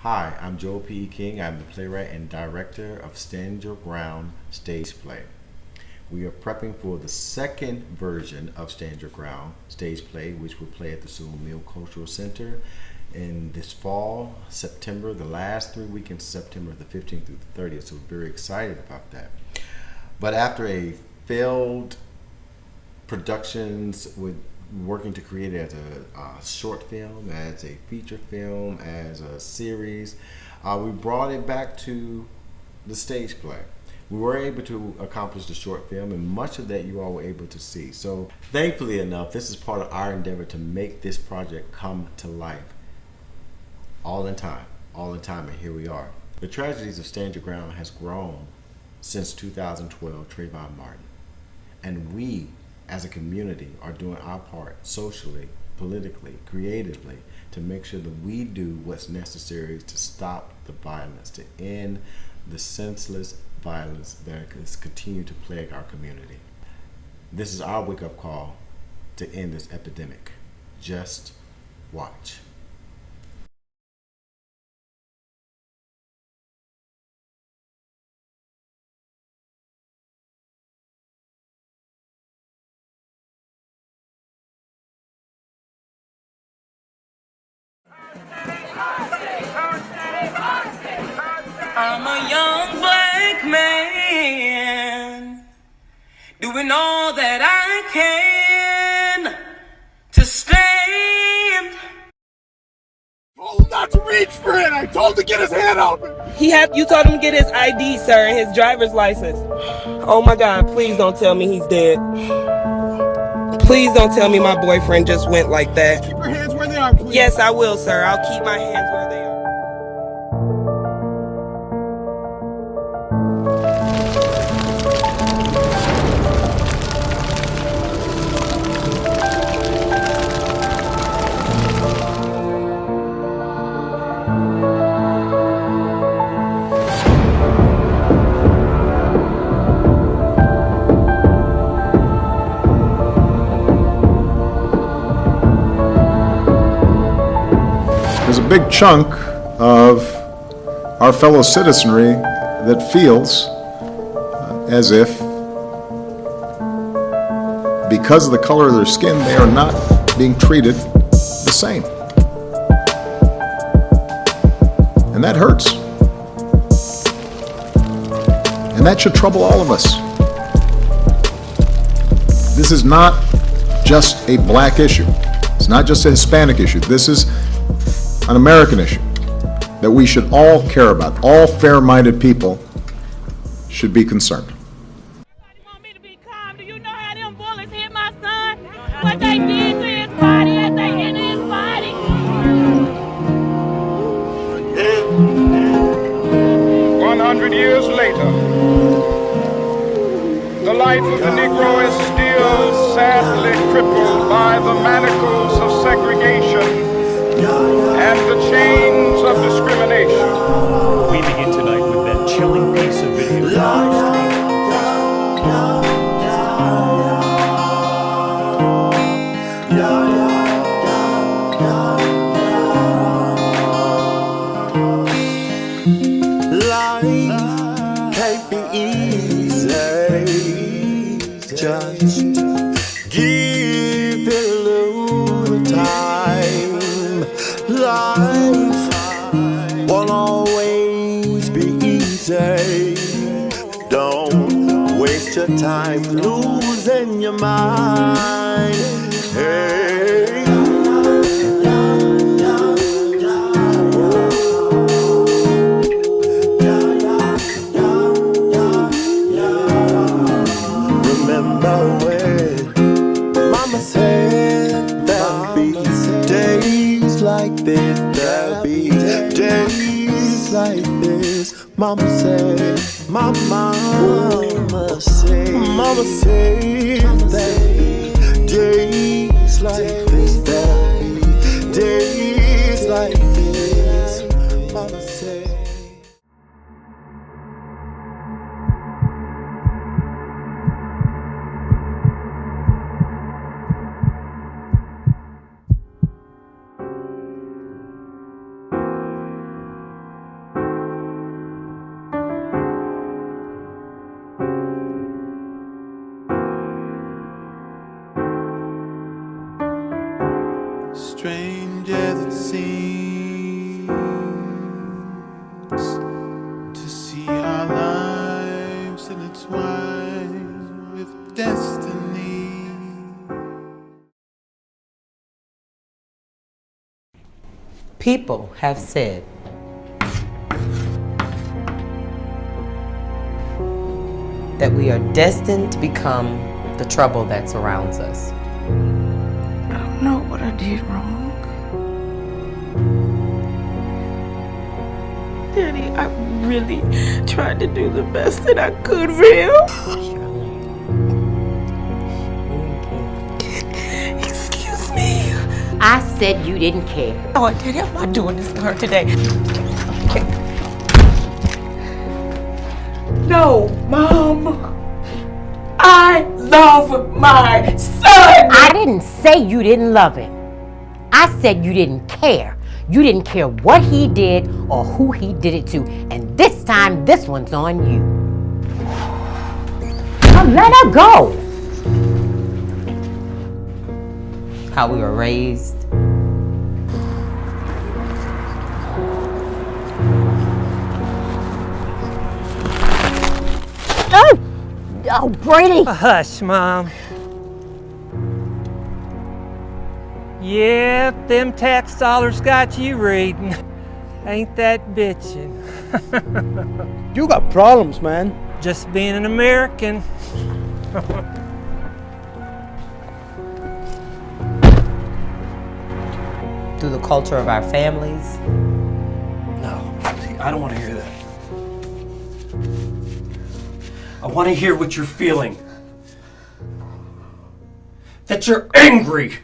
Hi, I'm Joel P. King. I'm the playwright and director of Stand Your Ground stage play. We are prepping for the second version of Stand Your Ground stage play, which will play at the Sewell Mill Cultural Center in this fall, September, the last 3 weekends of September, the 15th through the 30th. So we're very excited about that. But after a failed productions with working to create it as a short film, as a feature film, as a series, we brought it back to the stage play. We were able to accomplish the short film, and much of that you all were able to see. So thankfully enough, this is part of our endeavor to make this project come to life. All in time, and here we are. The Tragedies of Stand Your Ground has grown since 2012, Trayvon Martin. And we, as a community, are doing our part socially, politically, creatively, to make sure that we do what's necessary to stop the violence, to end the senseless violence that has continued to plague our community. This is our wake-up call to end this epidemic. Just watch. I'm a young black man doing all that I can to stand. Told him not to reach for it. I told him to get his hand out. You told him to get his ID, sir, his driver's license. Oh my God, please don't tell me he's dead. Please don't tell me my boyfriend just went like that. Keep your hands where they are, please. Yes, I will, sir. I'll keep my hands where they are. There's a big chunk of our fellow citizenry that feels as if, because of the color of their skin, they are not being treated the same. And that hurts. And that should trouble all of us. This is not just a black issue. It's not just a Hispanic issue. This is an American issue that we should all care about. All fair-minded people should be concerned. Everybody want me to be calm. Do you know how them bullets hit my son? What they did to his body as they hit his body? 100 years later, the life of the Negro is still sadly crippled by the manacles of segregation and the chains of discrimination. We begin tonight with that chilling piece of video. Life can't be easy. Just give it a little time. Life won't always be easy. Don't waste your time losing your mind. Hey. Remember when Mama said there'll be days like this, there'll be days like this. Mama said, Mama said there'll be days like this, there'll be days like this. Mama said. strange as it seems to see our lives intertwined with destiny. People have said that we are destined to become the trouble that surrounds us. I don't know what I did wrong. Daddy, I really tried to do the best that I could for him. Excuse me. I said you didn't care. Oh, Daddy, I'm not doing this to her today. No, Mom. I love my son. I didn't say you didn't love him. I said you didn't care. You didn't care what he did or who he did it to. And this time, this one's on you. Now let her go. How we were raised. Oh, Brady! Hush, Mom. Yep, them tax dollars got you reading. Ain't that bitchin'? You got problems, man. Just being an American. Through the culture of our families. No, I don't want to hear that. I want to hear what you're feeling. That you're angry.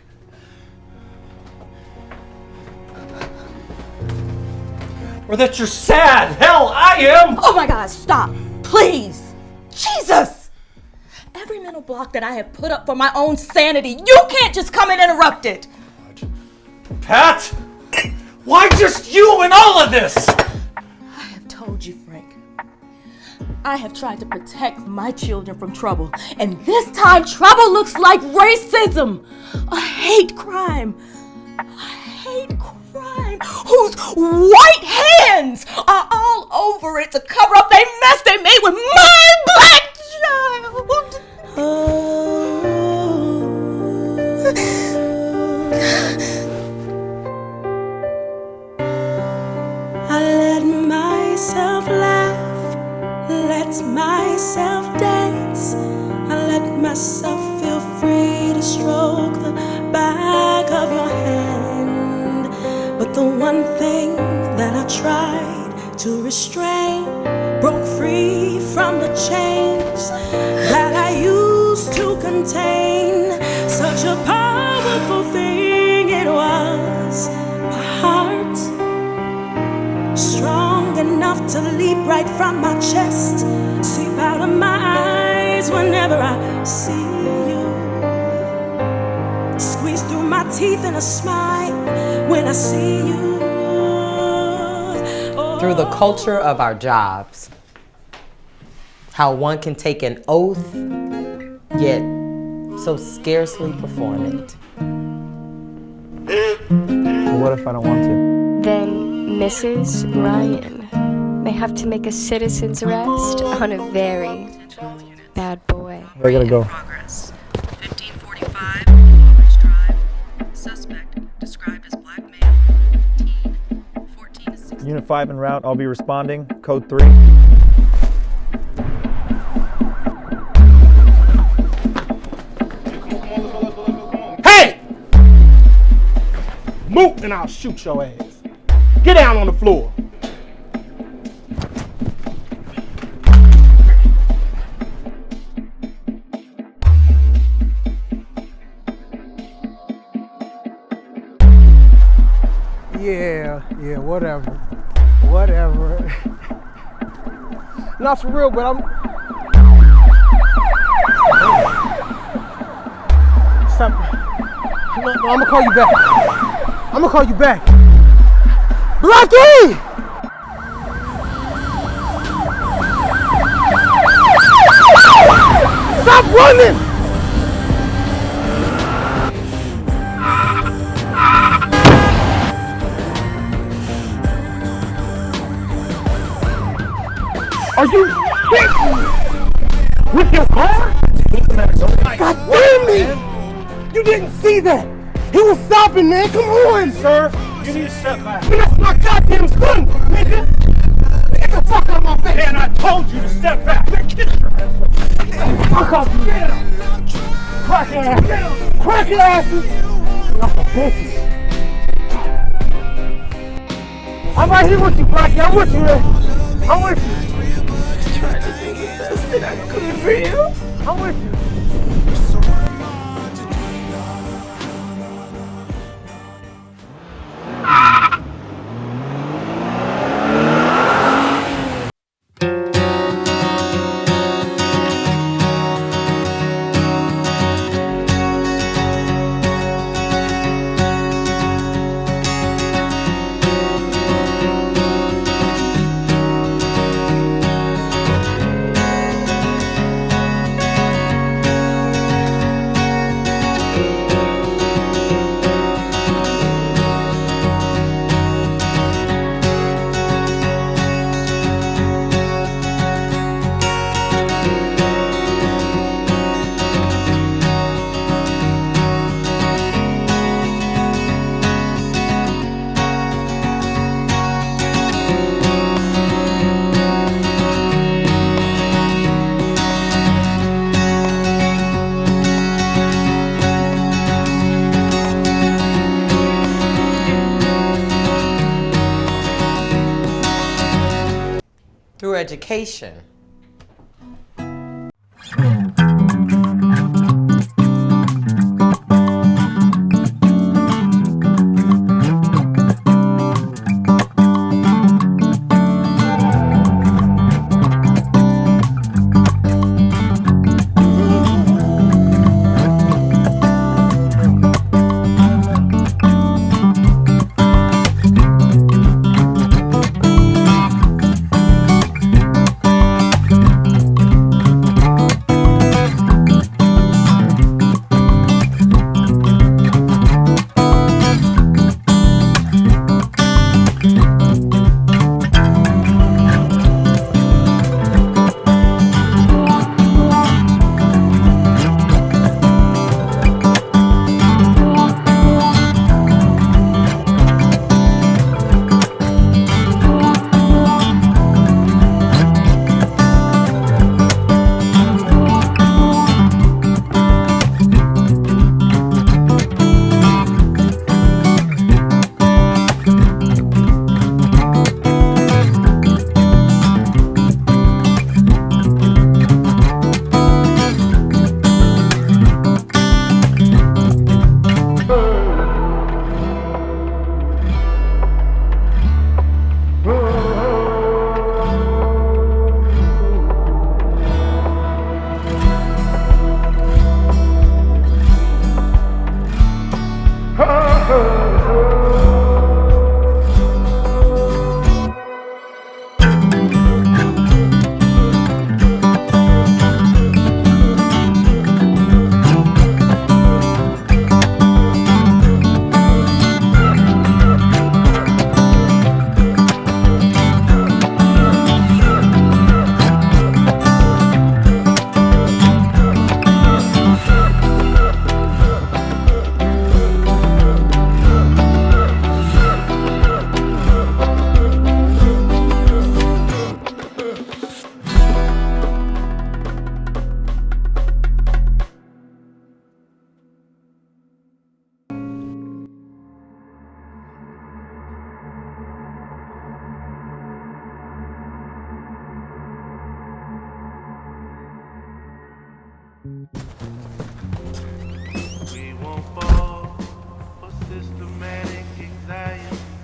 Or that you're sad. Hell, I am! Oh my God, stop. Please. Jesus. Every mental block that I have put up for my own sanity, you can't just come and interrupt it. Pat! Why just you in all of this? I have told you, Frank. I have tried to protect my children from trouble, and this time trouble looks like racism, a hate crime, whose white hands are all over it to cover up the mess they made with my black child. I let myself laugh, let myself dance, I let myself feel free to stroke the back of your hand. But the one thing that I tried to restrain broke free from the chains that I used to contain. Such a powerful thing it was, my heart, strong enough to leap right from my chest, seep out of my eyes whenever I see you, squeeze through my teeth in a smile when I see you. Through the culture of our jobs. How one can take an oath, yet so scarcely perform it. What if I don't want to? Then Mrs. Ryan may have to make a citizen's arrest on a very bad boy. Where I gotta go? 1545 Walker's Drive. Suspect described as black male. Teen. 14 to 16. Unit 5 en route. I'll be responding. Code 3. Hey! Move and I'll shoot your ass. Get down on the floor. Yeah, whatever. Not for real, but I'm... Stop. No, I'm gonna call you back. Blackie! Stop running! Are you kidding me? With your car? God damn me! You didn't see that! He was stopping, man! Come on! Sir, you need to step back. Man, that's my goddamn son, nigga! Get the fuck out of my face! Man, I told you to step back! Get your ass up! Fuck off you! Crack ass! Crack asses! Y'all some bitches! I'm right here with you, Blackie. I'm with you, man. I'm with you. Trying to do the best that I could for you. I'm with you. Through education.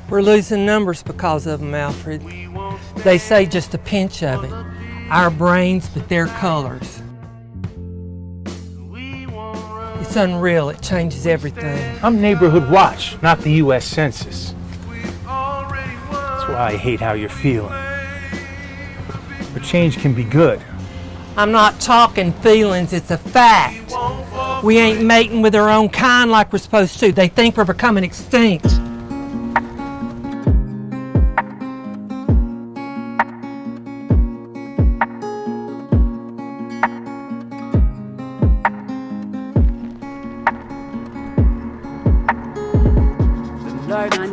We're losing numbers because of them, Alfred. They say just a pinch of it. Our brains, but their colors. It's unreal. It changes everything. I'm Neighborhood Watch, not the U.S. Census. That's why I hate how you're feeling. But change can be good. I'm not talking feelings, it's a fact. We ain't mating with our own kind like we're supposed to. They think we're becoming extinct.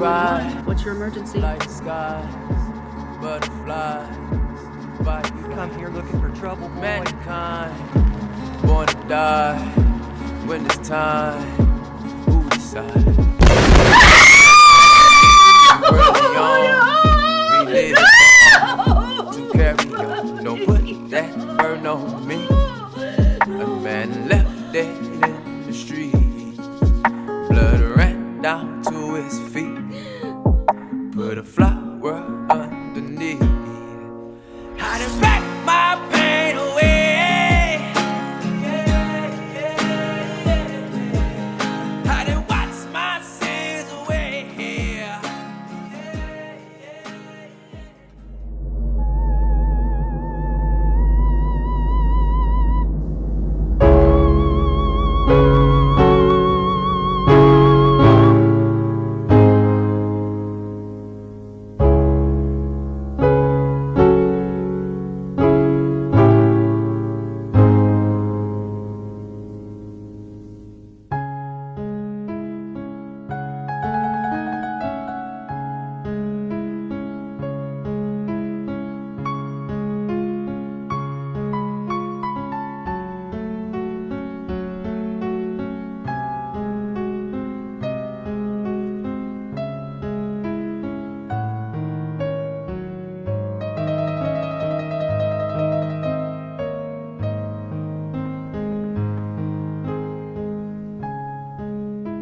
What's your emergency? Like the sky, butterfly. You come here looking for trouble, boy. Mankind, born to die. When it's time, who decides? We're young, relive it to carry on. Don't put that burden on me. A man left dead in the street, blood ran down to his feet. Put a flower underneath. How to back my pain away. How to watch my sins away.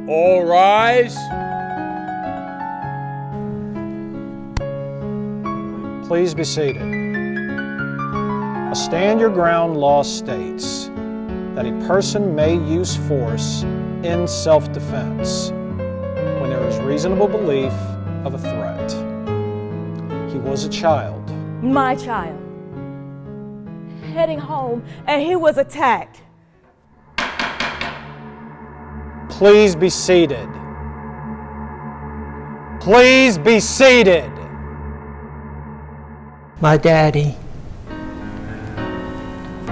All rise. Please be seated. A stand your ground law states that a person may use force in self-defense when there is reasonable belief of a threat. He was a child. My child. Heading home, and he was attacked. Please be seated. Please be seated. My daddy,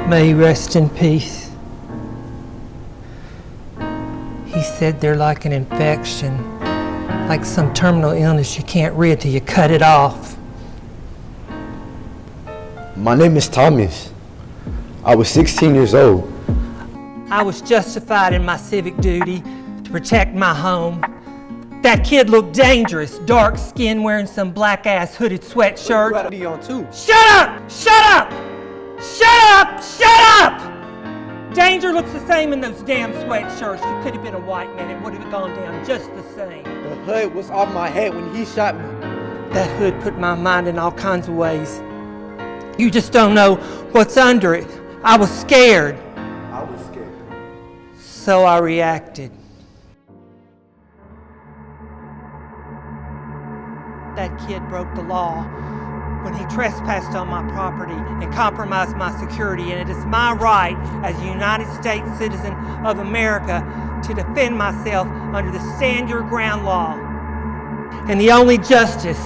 may he rest in peace. He said they're like an infection, like some terminal illness you can't rid till you cut it off. My name is Thomas. I was 16 years old. I was justified in my civic duty to protect my home. That kid looked dangerous, dark skin, wearing some black-ass hooded sweatshirt. On too. Shut up! Shut up! Shut up! Shut up! Danger looks the same in those damn sweatshirts. You could have been a white man, it would have gone down just the same. The hood was on my head when he shot me. That hood put my mind in all kinds of ways. You just don't know what's under it. I was scared. I was scared. So I reacted. That kid broke the law when he trespassed on my property and compromised my security, and it is my right as a United States citizen of America to defend myself under the stand your ground law. And the only justice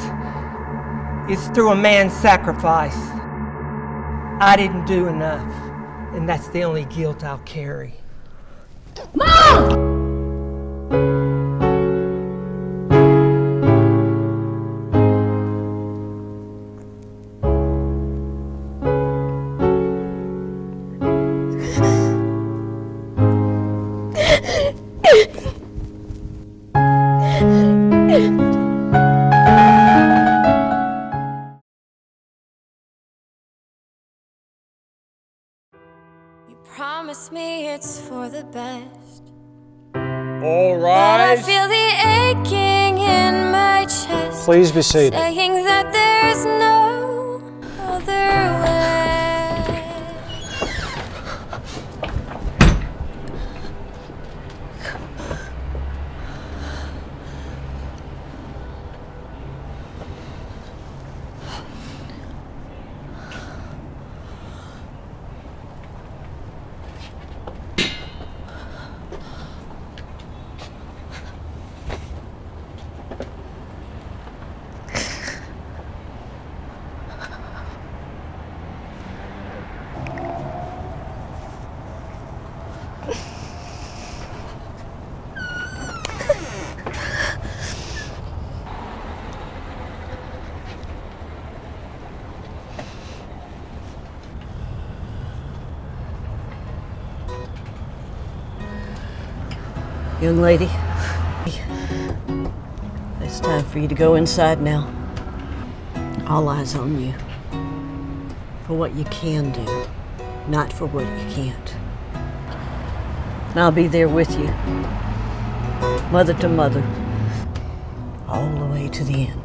is through a man's sacrifice. I didn't do enough, and that's the only guilt I'll carry. Mom! Promise me it's for the best. All But I rise. feel the aching in my chest. Please be seated. Saying that there's no other way. Young lady, it's time for you to go inside now. All eyes on you. For what you can do, not for what you can't. And I'll be there with you, mother to mother, all the way to the end.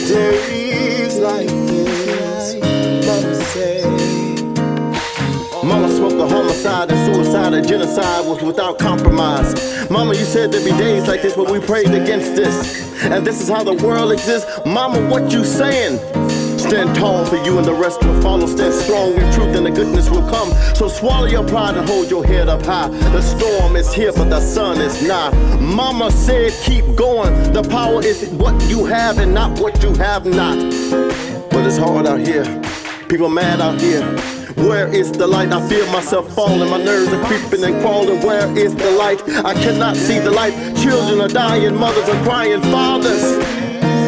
Days like this, Mama said. Mama spoke of homicide and suicide and genocide was without compromise. Mama, you said there'd be days like this, but we prayed against this. And this is how the world exists. Mama, what you saying? Stand tall for you and the rest will follow. Stand strong in truth and the goodness will come. So swallow your pride and hold your head up high. The storm is here, but the sun is not. Mama said keep going. The power is what you have and not what you have not. But it's hard out here. People mad out here. Where is the light? I feel myself falling. My nerves are creeping and crawling. Where is the light? I cannot see the light. Children are dying. Mothers are crying. Fathers.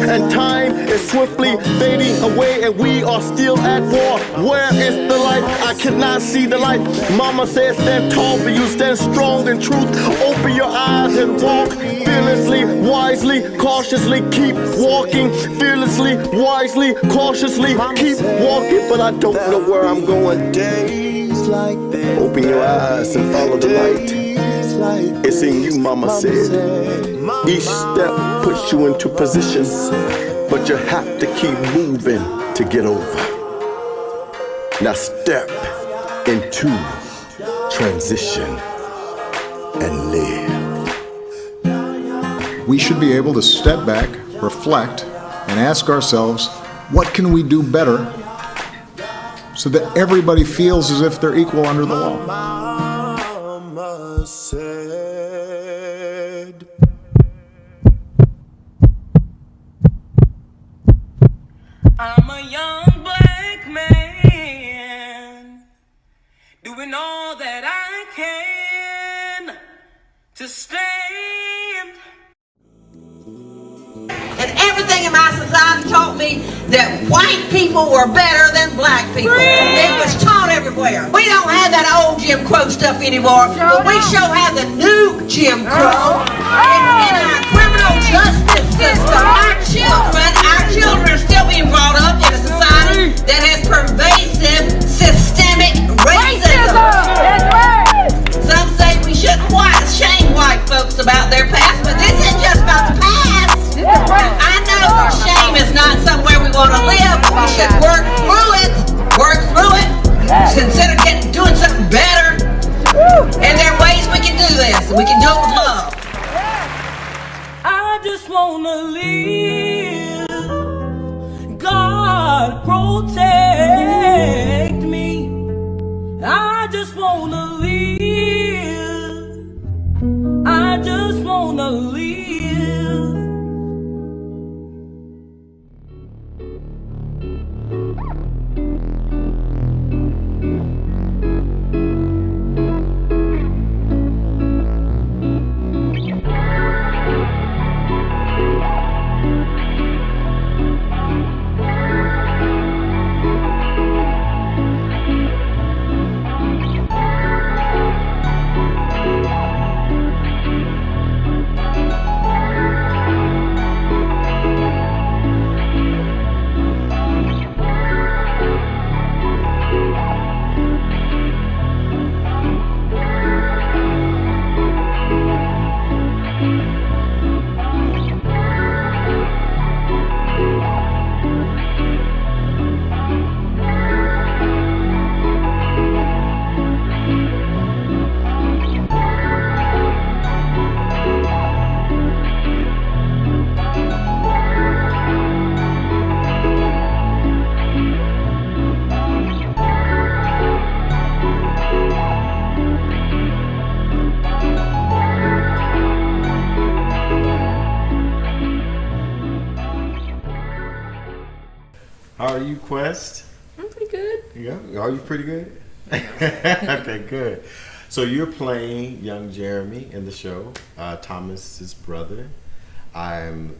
And time is swiftly fading away and we are still at war. Where is the light? I cannot see the light. Mama said stand tall for you, stand strong in truth. Open your eyes and walk fearlessly, wisely, cautiously. Keep walking fearlessly, wisely, cautiously. Keep walking, but I don't know where I'm going. Days like this. Open your eyes and follow the light. It's in you, Mama said. Each step puts you into positions, but you have to keep moving to get over. Now step into transition and live. We should be able to step back, reflect, and ask ourselves, what can we do better so that everybody feels as if they're equal under the law? Mama said. I'm a young black man doing all that I can to stand. And everything in my society taught me that white people were better than black people. It was taught everywhere. We don't have that old Jim Crow stuff anymore, but we sure have the new Jim Crow. In our criminal justice system, our children are still being brought up in a society that has pervasive systemic racism. Some say we shouldn't shame white folks about their past, but this isn't just about the past. I know shame is not somewhere we want to live, but we should work through it. Consider doing something better. And there are ways we can do this. We can do it with love. I just wanna live. God protect me. I just wanna live. I just wanna live. How are you, Quest? I'm pretty good. Yeah, are you pretty good? Okay, good. So you're playing young Jeremy in the show, Thomas's brother. I'm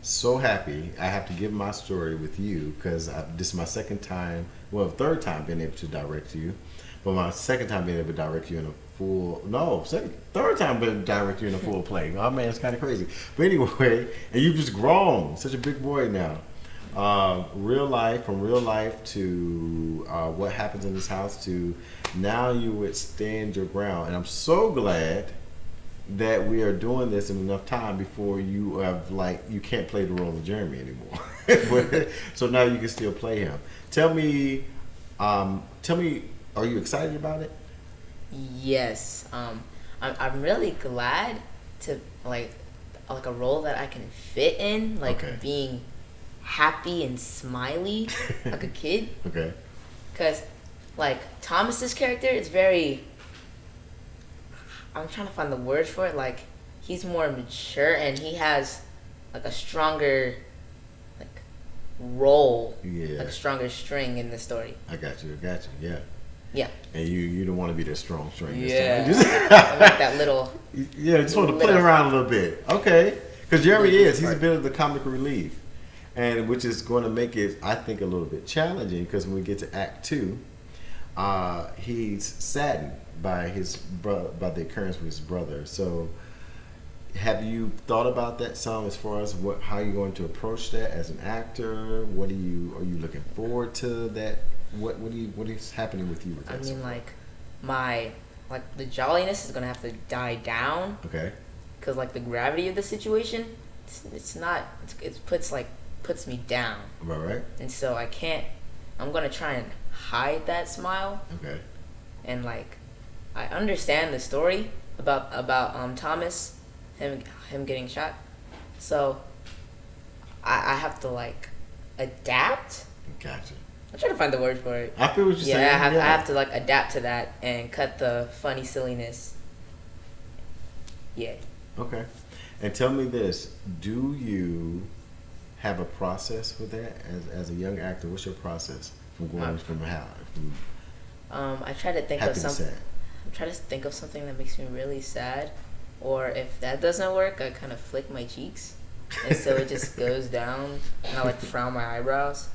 so happy. I have to give my story with you because this is my third time being able to direct you, but my second time being able to direct you in a third time being able to direct you in a full play. Oh man, it's kind of crazy. But anyway, and you've just grown, such a big boy now. From real life to what happens in this house to now you would stand your ground. And I'm so glad that we are doing this in enough time before you have you can't play the role of Jeremy anymore. So now you can still play him. Tell me, are you excited about it? Yes. I'm really glad to like a role that I can fit in, being happy and smiley like a kid. Okay. Because Thomas's character is very, I'm trying to find the word for it, he's more mature and he has a stronger role, a stronger string in the story. I got you, yeah. Yeah. And you don't want to be that strong string. Yeah. This time. I like that little. Yeah, just want to play around a little bit. Okay. Because Jeremy he's a bit of the comic relief. And which is going to make it, I think, a little bit challenging because when we get to Act 2, he's saddened by by the occurrence with his brother. So, have you thought about that some as far as how you're going to approach that as an actor? Are you looking forward to that? What is happening with you with that? I mean, the jolliness is gonna have to die down. Okay. Because the gravity of the situation, puts me down. Right. And so I'm gonna try and hide that smile. Okay. And I understand the story about Thomas, him getting shot. So I have to adapt. Gotcha. I'm trying to find the word for it. I feel what you're saying. I have to adapt to that and cut the funny silliness. Yeah. Okay. And tell me this, do you have a process with that as a young actor? What's your process from going from how? I try to think of something. I'm trying to think of something that makes me really sad, or if that doesn't work, I kind of flick my cheeks, and so it just goes down, and I frown my eyebrows.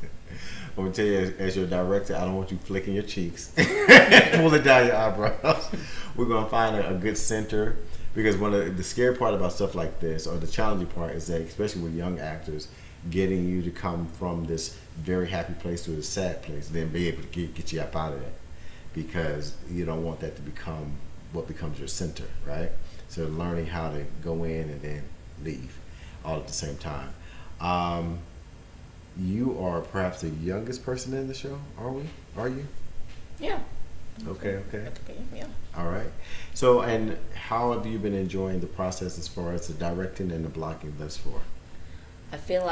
I'm gonna tell you, as your director, I don't want you flicking your cheeks, pulling down your eyebrows. We're gonna find a good center. Because one of the scary part about stuff like this, or the challenging part, is that especially with young actors, getting you to come from this very happy place to a sad place, then be able to get you up out of that, because you don't want that to become what becomes your center, right? So learning how to go in and then leave, all at the same time. You are perhaps the youngest person in the show, are you? Yeah. Okay. Yeah. All right. So, and how have you been enjoying the process as far as the directing and the blocking thus far? I feel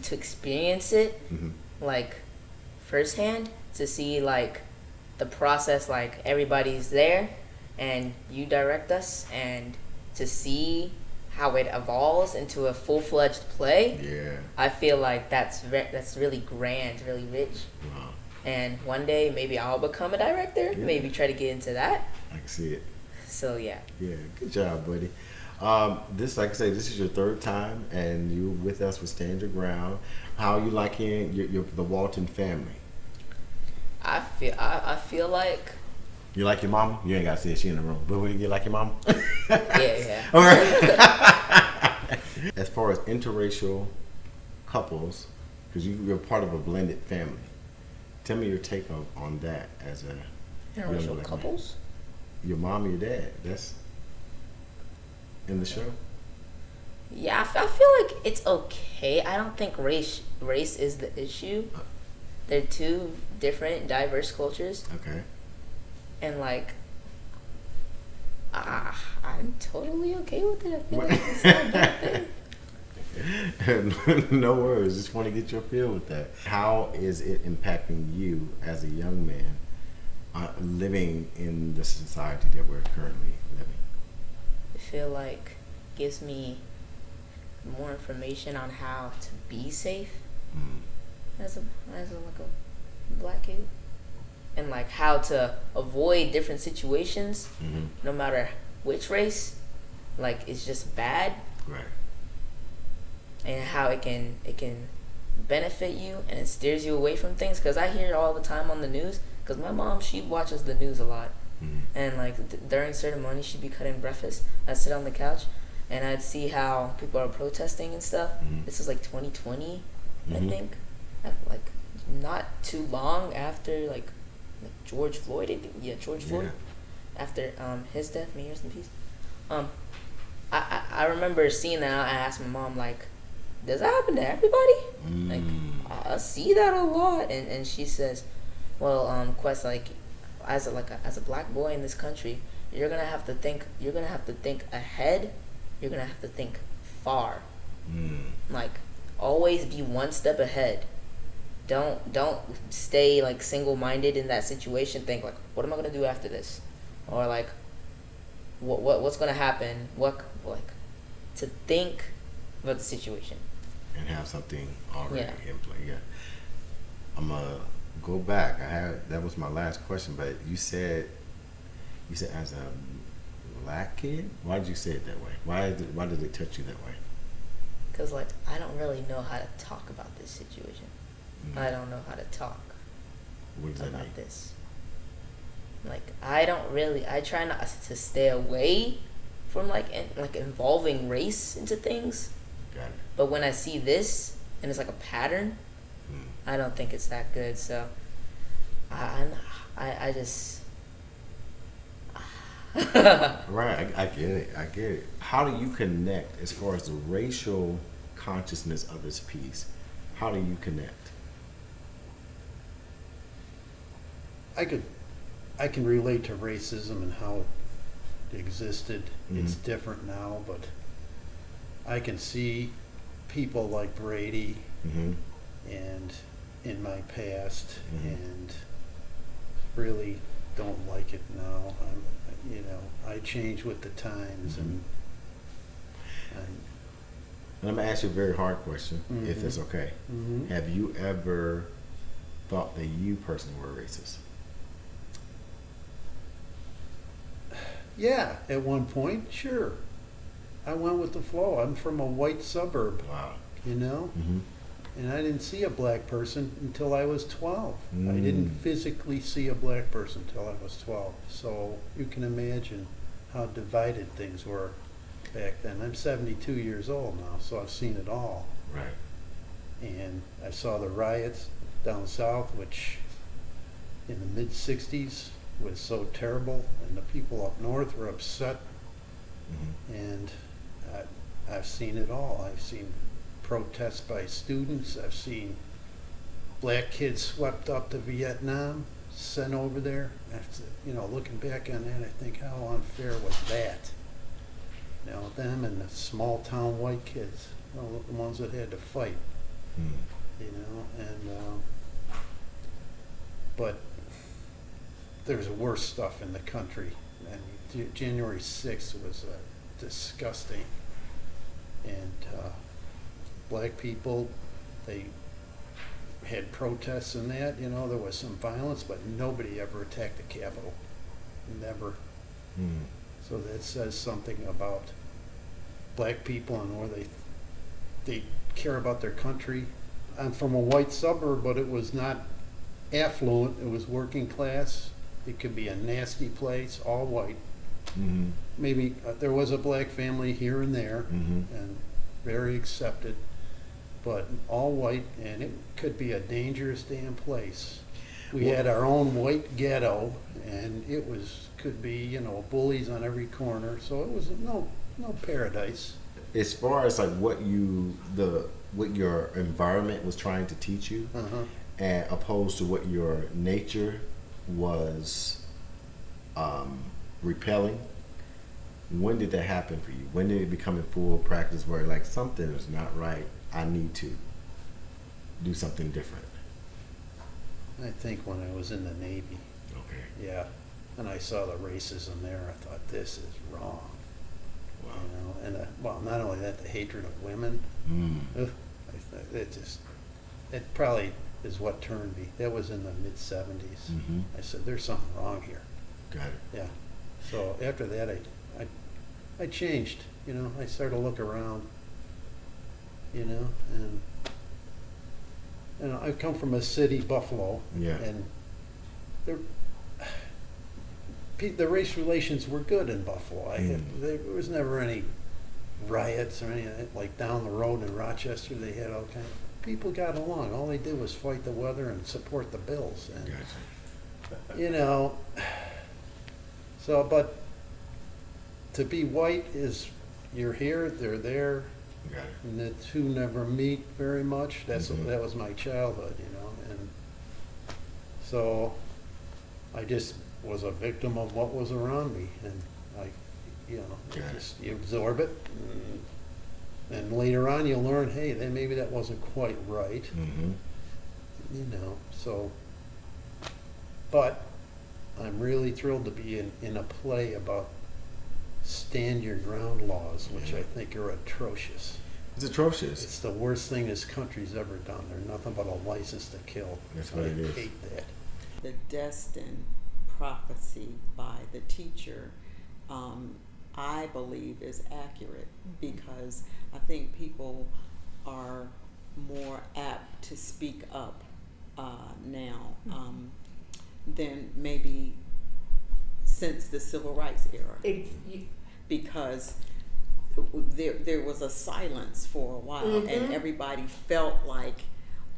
to experience it, firsthand, to see the process, everybody's there, and you direct us, and to see how it evolves into a full-fledged play. Yeah. I feel that's really grand, really rich. Wow. And one day maybe I'll become a director. Yeah. Maybe try to get into that. I can see it. So yeah. Yeah, good job, buddy. This, like I say, this is your third time, and you with us with Stand Your Ground. How are you liking the Walton family? I feel like. You like your mama? You ain't got to say she in the room, but you like your mama? Yeah. All right. As far as interracial couples, because you're part of a blended family. Tell me your take on that as a interracial couples. Your mom and your dad. That's in the show. Yeah, I feel like it's okay. I don't think race is the issue. They're two different, diverse cultures. Okay. And I'm totally okay with it. I feel like it's not a bad thing. No worries. Just want to get your feel with that. How is it impacting you as a young man living in the society that we're currently living? I feel like it gives me more information on how to be safe as a black kid. and like how to avoid different situations, no matter which race, like it's just bad. Right. And how it can benefit you and it steers you away from things. Because I hear it all the time on the news. Because my mom, she watches the news a lot. And like during ceremonies, she'd be cutting breakfast. I'd sit on the couch and I'd see how people are protesting and stuff. This was like 2020, I think. Like not too long after like George Floyd. George Floyd. After his death, may he rest in peace. I remember seeing that. I asked my mom, like, does that happen to everybody? Like, I see that a lot. And she says, well, Quest, like, as a black boy in this country, you're gonna have to think ahead. You're gonna have to think far. Like, always be one step ahead. Don't stay like single-minded in that situation. Think like, what am I gonna do after this? Or like, what's gonna happen? To think about the situation and have something already in play. Yeah, I'm gonna go back. That was my last question, but you said as a black kid. Why did you say it that way? Why did it touch you that way? Because like I don't really know how to talk about this situation. I don't know how to talk about this. Like I try not to stay away from like involving race into things. Got it. But when I see this and it's like a pattern, I don't think it's that good. So I just right. I get it. How do you connect as far as the racial consciousness of this piece? How do you connect? I can relate to racism and how it existed. It's different now, but I can see people like Brady and in my past and really don't like it now. I change with the times and I'm gonna ask you a very hard question, if it's okay. Have you ever thought that you personally were racist? Yeah, at one point, sure. I went with the flow. I'm from a white suburb. Wow. And I didn't see a black person until I was 12. I didn't physically see a black person until I was 12. So you can imagine how divided things were back then. I'm 72 years old now, so I've seen it all. Right. And I saw the riots down south, which in the mid-60s was so terrible, and the people up north were upset. And I've seen it all. I've seen protests by students. I've seen black kids swept up to Vietnam, sent over there. Looking back on that, I think how unfair was that? Them and the small town white kids, the ones that had to fight. But there's worse stuff in the country. And January 6th was disgusting. And black people, they had protests and that, there was some violence, but nobody ever attacked the Capitol. Never. So that says something about black people and where they care about their country. I'm from a white suburb, but it was not affluent. It was working class. It could be a nasty place, all white. Maybe there was a black family here and there, and very accepted, but all white, and it could be a dangerous damn place. We had our own white ghetto, and it could be bullies on every corner. So it was no paradise. As far as like what your environment was trying to teach you, and opposed to what your nature was repelling, when did that happen for you? When did it become in full practice where like something is not right, I need to do something different? I think when I was in the Navy. Okay. Yeah. And I saw the racism there, I thought, this is wrong. Wow. And not only that, the hatred of women. It probably is what turned me. That was in the mid-'70s. Mm-hmm. I said, there's something wrong here. Got it. Yeah. So after that, I changed. You know, I started to look around. You know, and you know, I come from a city, Buffalo. Yeah. And the race relations were good in Buffalo. There was never any riots or anything. Like down the road in Rochester, they had all kinds of people got along. All they did was fight the weather and support the Bills. And, gotcha. you know, so, but to be white is you're here, they're there, Got it. and the two never meet very much. That was my childhood, you know, and so I just was a victim of what was around me, and you absorb it, and later on you'll learn, hey, then maybe that wasn't quite right, you know. So, but I'm really thrilled to be in a play about stand your ground laws, which I think are atrocious. It's atrocious. It's the worst thing this country's ever done. They're nothing but a license to kill. That's what it is. I hate that. The destined prophecy by the teacher, I believe, is accurate, because I think people are more apt to speak up now than maybe since the civil rights era. Because there was a silence for a while, and everybody felt like,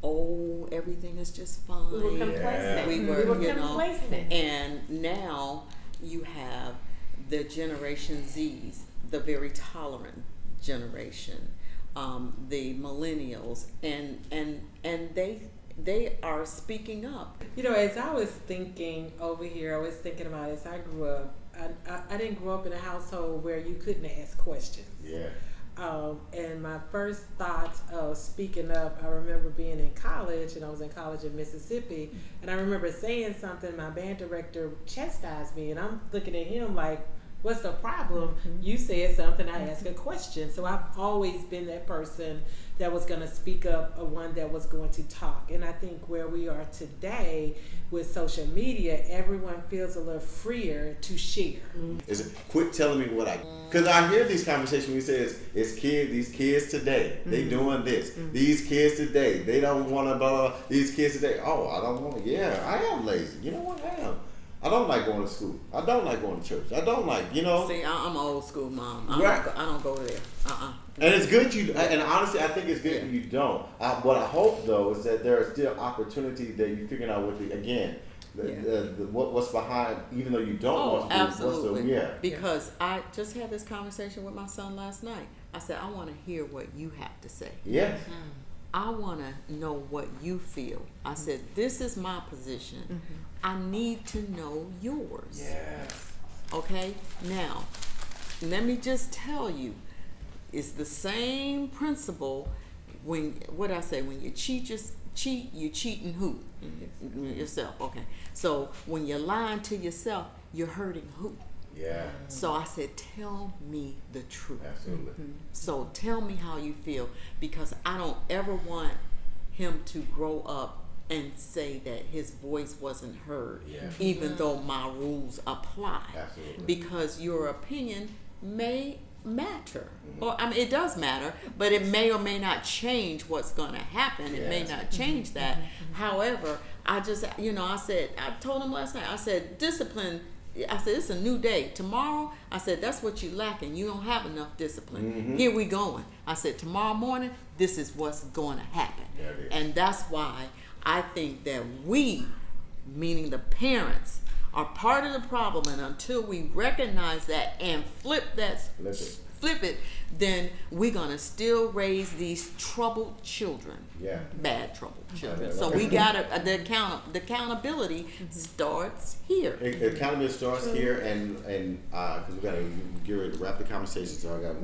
oh, everything is just fine. We were complacent. We were complacent. And now you have the Generation Zs, the very tolerant generation, the millennials, and they are speaking up. You know, as I was thinking over here, I was thinking about as I grew up, I didn't grow up in a household where you couldn't ask questions. Yeah. And my first thought of speaking up, I remember being in college, and I was in college in Mississippi, and I remember saying something, my band director chastised me, and I'm looking at him like, what's the problem? You said something, I asked a question. So I've always been that person that was going to speak up, one that was going to talk. And I think where we are today with social media, everyone feels a little freer to share. Is it quit telling me what because I hear these conversations when he says these kids today, they doing this. These kids today, they don't want to blah, these kids today, oh, I don't want to, yeah, I am lazy. You know what, I am. I don't like going to school. I don't like going to church. I don't like, you know. See, I'm an old school mom. I don't go there. And it's good and honestly, I think it's good you don't. What I hope, though, is that there are still opportunities that you're figuring out what's behind, even though you don't want to. Absolutely. Because I just had this conversation with my son last night. I said, I want to hear what you have to say. Yes. I want to know what you feel. I said, this is my position. I need to know yours. Yes. Okay? Now, let me just tell you, it's the same principle when you cheat, you cheating who? Yourself. Okay. So when you're lying to yourself, you're hurting who? Yeah. So I said, tell me the truth. Absolutely. So tell me how you feel, because I don't ever want him to grow up and say that his voice wasn't heard, even though my rules apply. Absolutely. Because your opinion may matter. Or I mean, it does matter, but it may or may not change what's going to happen. It may not change that. However, I told him last night, I said, discipline. I said, it's a new day. Tomorrow, I said, that's what you lacking. You don't have enough discipline. Here we going. I said, tomorrow morning, this is what's going to happen. And that's why I think that we, meaning the parents, are part of the problem. And until we recognize that and flip it, then we're going to still raise these troubled children. Yeah. Bad troubled children. So we got the accountability starts here. Accountability starts here, and because we got to get ready to wrap the conversation. So I got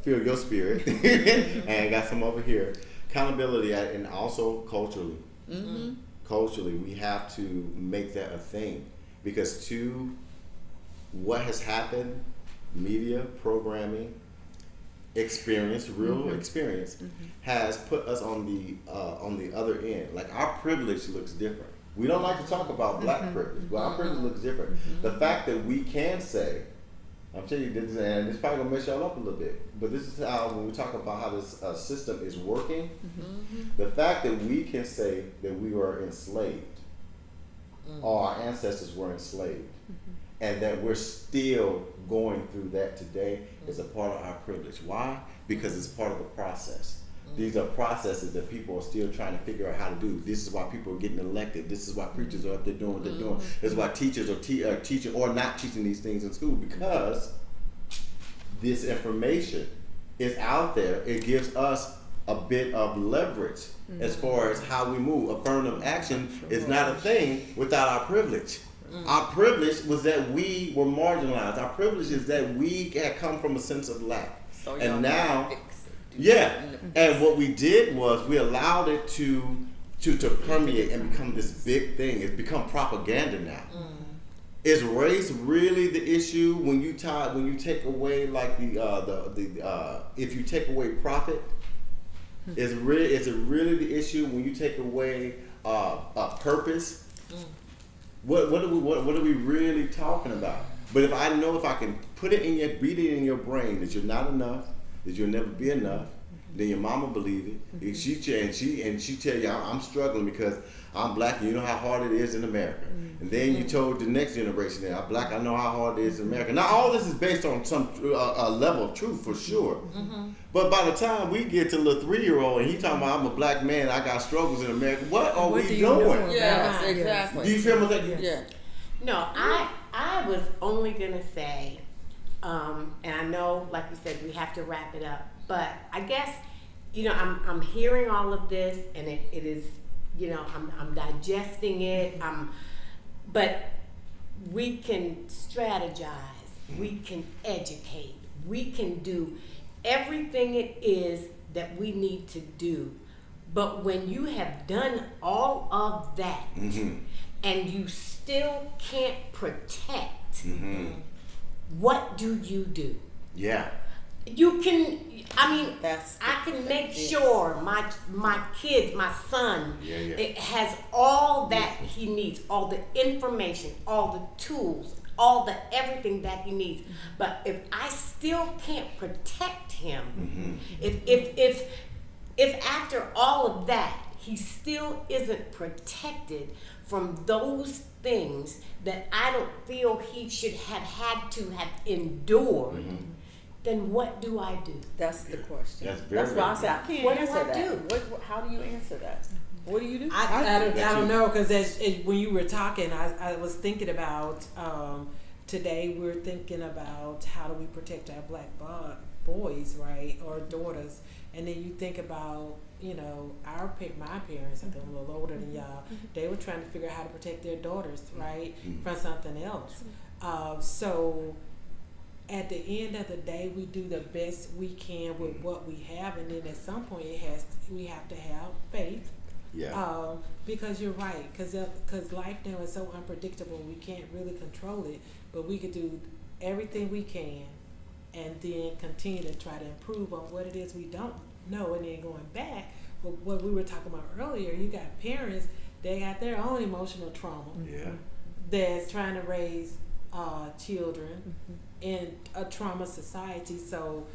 feel your spirit, and I got some over here. Accountability, and also culturally. Culturally, we have to make that a thing, because to what has happened, media, programming, experience, real experience, has put us on the other end. Like our privilege looks different. We don't like to talk about black privilege, but our privilege looks different. The fact that we can say, I'm telling you this, and it's probably gonna mess y'all up a little bit, but this is how, when we talk about how this system is working, the fact that we can say that we were enslaved, or our ancestors were enslaved, and that we're still going through that today is a part of our privilege. Why? Because it's part of the process. These are processes that people are still trying to figure out how to do. This is why people are getting elected. This is why preachers are up there doing what they're doing. This is why teachers are teaching or not teaching these things in school, because this information is out there. It gives us a bit of leverage as far as how we move. Affirmative action is not a thing without our privilege. Our privilege was that we were marginalized. Our privilege is that we had come from a sense of lack. And now, and what we did was we allowed it to permeate and become this big thing. It's become propaganda now. Is race really the issue when you take away like if you take away profit? Is it really the issue when you take away purpose? What are we really talking about? But if I can beat it in your brain that you're not enough, that you'll never be enough, then your mama believe it. And she tell you I'm struggling because I'm black, and you know how hard it is in America. And then you told the next generation that I'm black, I know how hard it is in America. Now all this is based on some level of truth for sure. But by the time we get to the little 3-year-old and he talking about I'm a black man, I got struggles in America, what are we doing? Yes, exactly. Do you feel what I'm saying? Yeah. No, I was only gonna say, and I know, like you said, we have to wrap it up. But I guess, I'm hearing all of this, and it is, I'm digesting it. But we can strategize. We can educate. We can do everything it is that we need to do. But when you have done all of that, and you still can't protect, what do you do? Yeah. You can, I can make sure my kids, my son, it has all that he needs, all the information, all the tools, all the everything that he needs. But if I still can't protect him, if after all of that he still isn't protected from those things that I don't feel he should have had to have endured, then what do I do? That's the question. That's why I said I can't what answer do I that. do? How do you answer that? What do you do? I don't know, because when you were talking, I was thinking about today we're thinking about how do we protect our black boys, right, or daughters, and then you think about my parents, I think I'm a little older than y'all, they were trying to figure out how to protect their daughters, right, from something else. So at the end of the day, we do the best we can with what we have, and then at some point we have to have faith. Because you're right, because life now is so unpredictable, we can't really control it, but we could do everything we can and then continue to try to improve on what it is we don't know. And then going back, what we were talking about earlier, you got parents, they got their own emotional trauma that's trying to raise children in a trauma society. So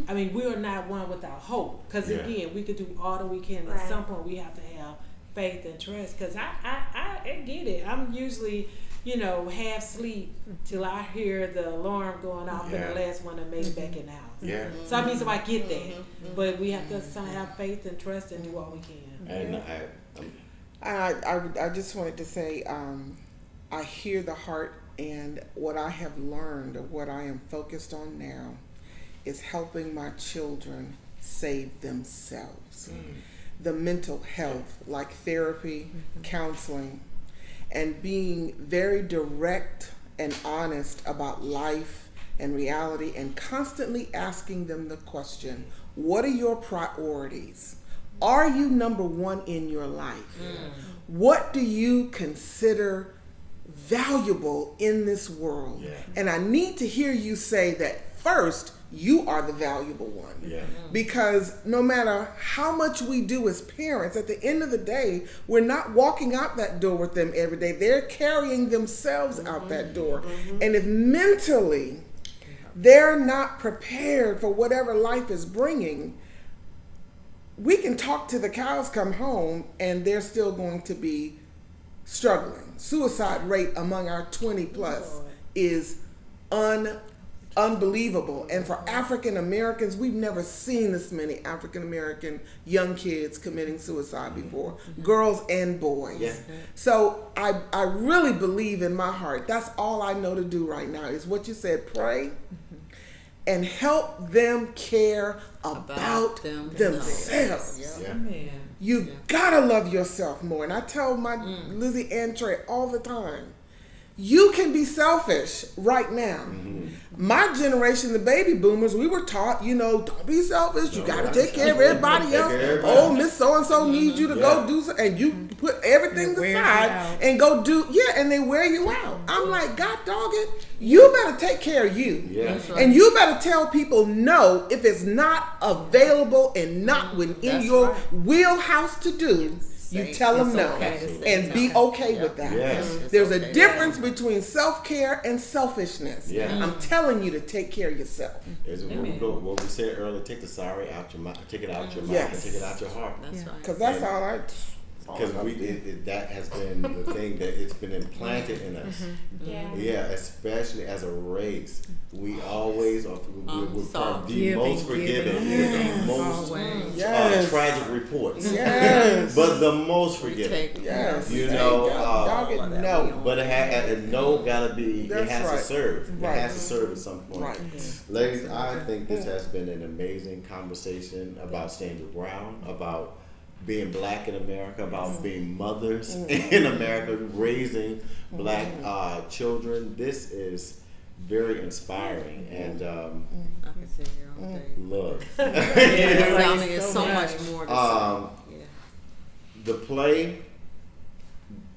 we are not one without hope, because again, we could do all that we can. At some point we have to have faith and trust, because I get it. I'm usually half sleep till I hear the alarm going off and the last one I made back in the house. So I get that, but we have to have faith and trust and do all we can. And I just wanted to say, I hear the heart, and what I have learned, or what I am focused on now, is helping my children save themselves. The mental health, like therapy, counseling, and being very direct and honest about life and reality, and constantly asking them the question, what are your priorities? Are you number one in your life? What do you consider valuable in this world? And I need to hear you say that first, you are the valuable one. Yeah. Because no matter how much we do as parents, at the end of the day, we're not walking out that door with them every day. They're carrying themselves out that door. And if mentally they're not prepared for whatever life is bringing, we can talk till the cows come home and they're still going to be struggling. Suicide rate among our 20 plus is unbelievable. And for African Americans, we've never seen this many African American young kids committing suicide before, girls and boys. Yeah. So I really believe in my heart, that's all I know to do right now is what you said, pray and help them care about themselves. Yeah. You've gotta love yourself more. And I tell my Lizzie and Trey all the time, you can be selfish right now. My generation, the baby boomers, we were taught, don't be selfish. You got to take care of everybody else. Oh, Miss So-and-so needs you to go do something. And you put everything aside and go do, and they wear you out. I'm like, God dog it, you better take care of you. Yeah. And you better tell people no if it's not available and not within your wheelhouse to do. You tell them no and be okay with that. Yes. There's a difference between self-care and selfishness. Yeah. I'm telling you to take care of yourself. Is what we said earlier, take the sorry out your mouth, take it out your mouth, and take it out your heart. That's right. Because that's all I... Because that has been the thing that it's been implanted in us. Yeah, especially as a race, we always are the most forgiving, the most tragic reports, but the most forgiving. Yes, but it gotta be. That's it has to serve. Right. It has to serve at some point. Right. Ladies, I think this has been an amazing conversation about standing your ground, about being black in America, about being mothers in America, raising black children. This is very inspiring, and I can sit here all day. look, It's so much more to say. The play,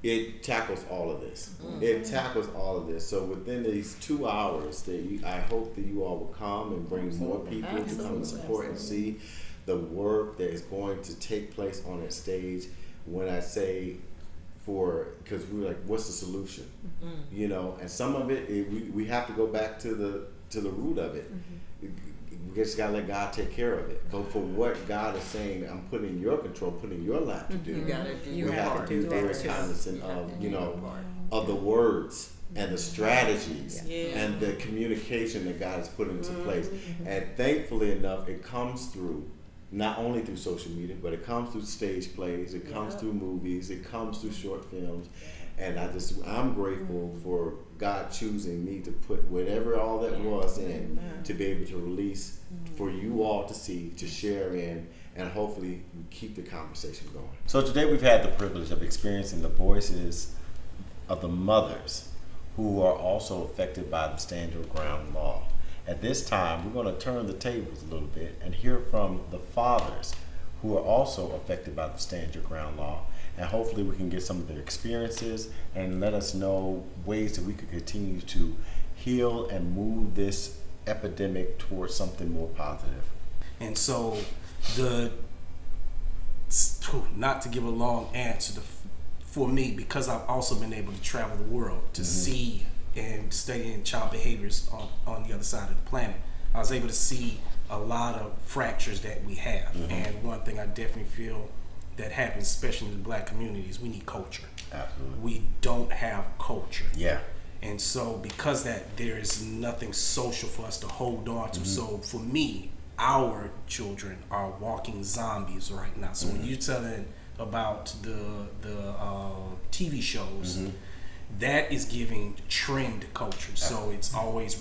it tackles all of this. It tackles all of this. So within these 2 hours, I hope that you all will come and bring more people to come and support and see the work that is going to take place on that stage. When I say because we were like, what's the solution? And some of it, we have to go back to the root of it. We just gotta let God take care of it. But for what God is saying, I'm putting in your control, putting in your lap to do. We have to be very cognizant of, of the words and the strategies and the communication that God has put into place. And thankfully enough, it comes through not only through social media, but it comes through stage plays, it comes through movies, it comes through short films. And I'm grateful for God choosing me to put whatever all that was in to be able to release for you all to see, to share in, and hopefully keep the conversation going. So today we've had the privilege of experiencing the voices of the mothers who are also affected by the Stand Your Ground law. At this time, we're going to turn the tables a little bit and hear from the fathers who are also affected by the Stand Your Ground law. And hopefully we can get some of their experiences and let us know ways that we could continue to heal and move this epidemic towards something more positive. And so not to give a long answer, for me, because I've also been able to travel the world to see and studying child behaviors on the other side of the planet, I was able to see a lot of fractures that we have. And one thing I definitely feel that happens, especially in the black communities, we need culture. Absolutely. We don't have culture. Yeah. And so because that, there is nothing social for us to hold on to. So for me, our children are walking zombies right now. So when you're telling about the TV shows, that is giving trend culture. So it's always,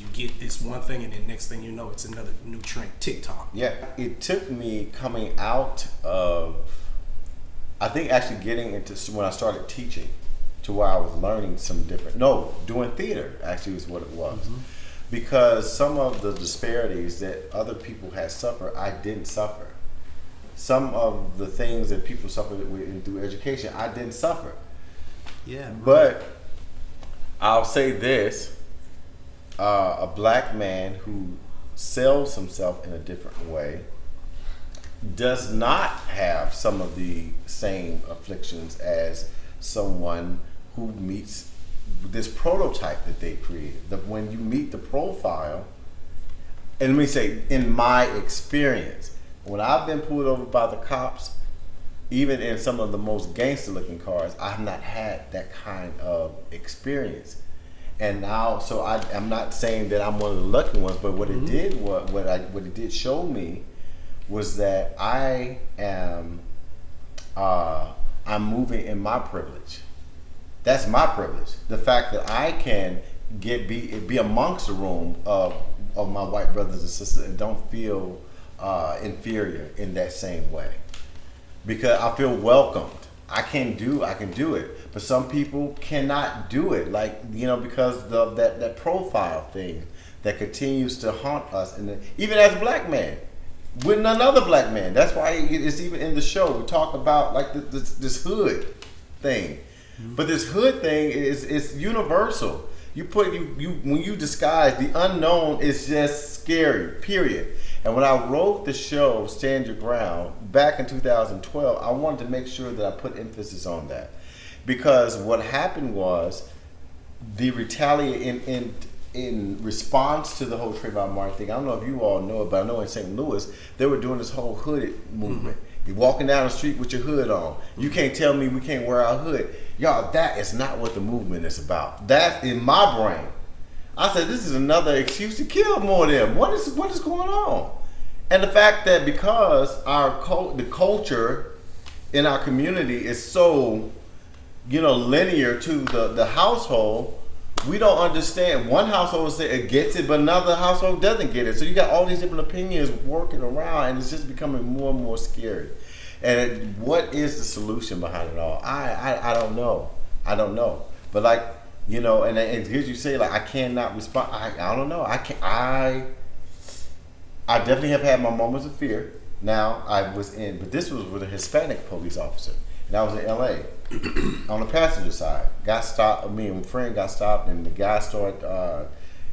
you get this one thing and then next thing you know, it's another new trend, TikTok. Yeah, it took me coming out of, I think actually getting into, when I started teaching, to where I was learning some different, doing theater actually is what it was. Because some of the disparities that other people had suffered, I didn't suffer. Some of the things that people suffered through education, I didn't suffer. Yeah. But I'll say this, a black man who sells himself in a different way does not have some of the same afflictions as someone who meets this prototype that they created. When you meet the profile, and let me say, in my experience, when I've been pulled over by the cops, even in some of the most gangster-looking cars, I have not had that kind of experience. And now, so I'm not saying that I'm one of the lucky ones, but what it did, what it did show me, was that I am, I'm moving in my privilege. That's my privilege. The fact that I can be amongst a room of my white brothers and sisters and don't feel inferior in that same way, because I feel welcomed. I can do it, but some people cannot do it, like, you know, because that profile thing that continues to haunt us, and even as a black man with another black man. That's why it's even in the show we talk about like this hood thing, but this hood thing is universal. You when you disguise the unknown, is just scary. Period. And when I wrote the show Stand Your Ground back in 2012, I wanted to make sure that I put emphasis on that, because what happened was the retaliation in response to the whole Trayvon Martin thing. I don't know if you all know it, but I know in St. Louis they were doing this whole hooded movement. You're walking down the street with your hood on. You can't tell me we can't wear our hood. Y'all, that is not what the movement is about. That's in my brain. I said, this is another excuse to kill more of them. What is going on? And the fact that because the culture in our community is so, linear to the household, we don't understand. One household gets it, but another household doesn't get it. So you got all these different opinions working around, and it's just becoming more and more scary. And what is the solution behind it all? I don't know. I don't know. But like, and here's you say, like, I cannot respond. I don't know. I definitely have had my moments of fear. Now but this was with a Hispanic police officer, and I was in LA on the passenger side. Got stopped. Me and my friend got stopped, and the guy started.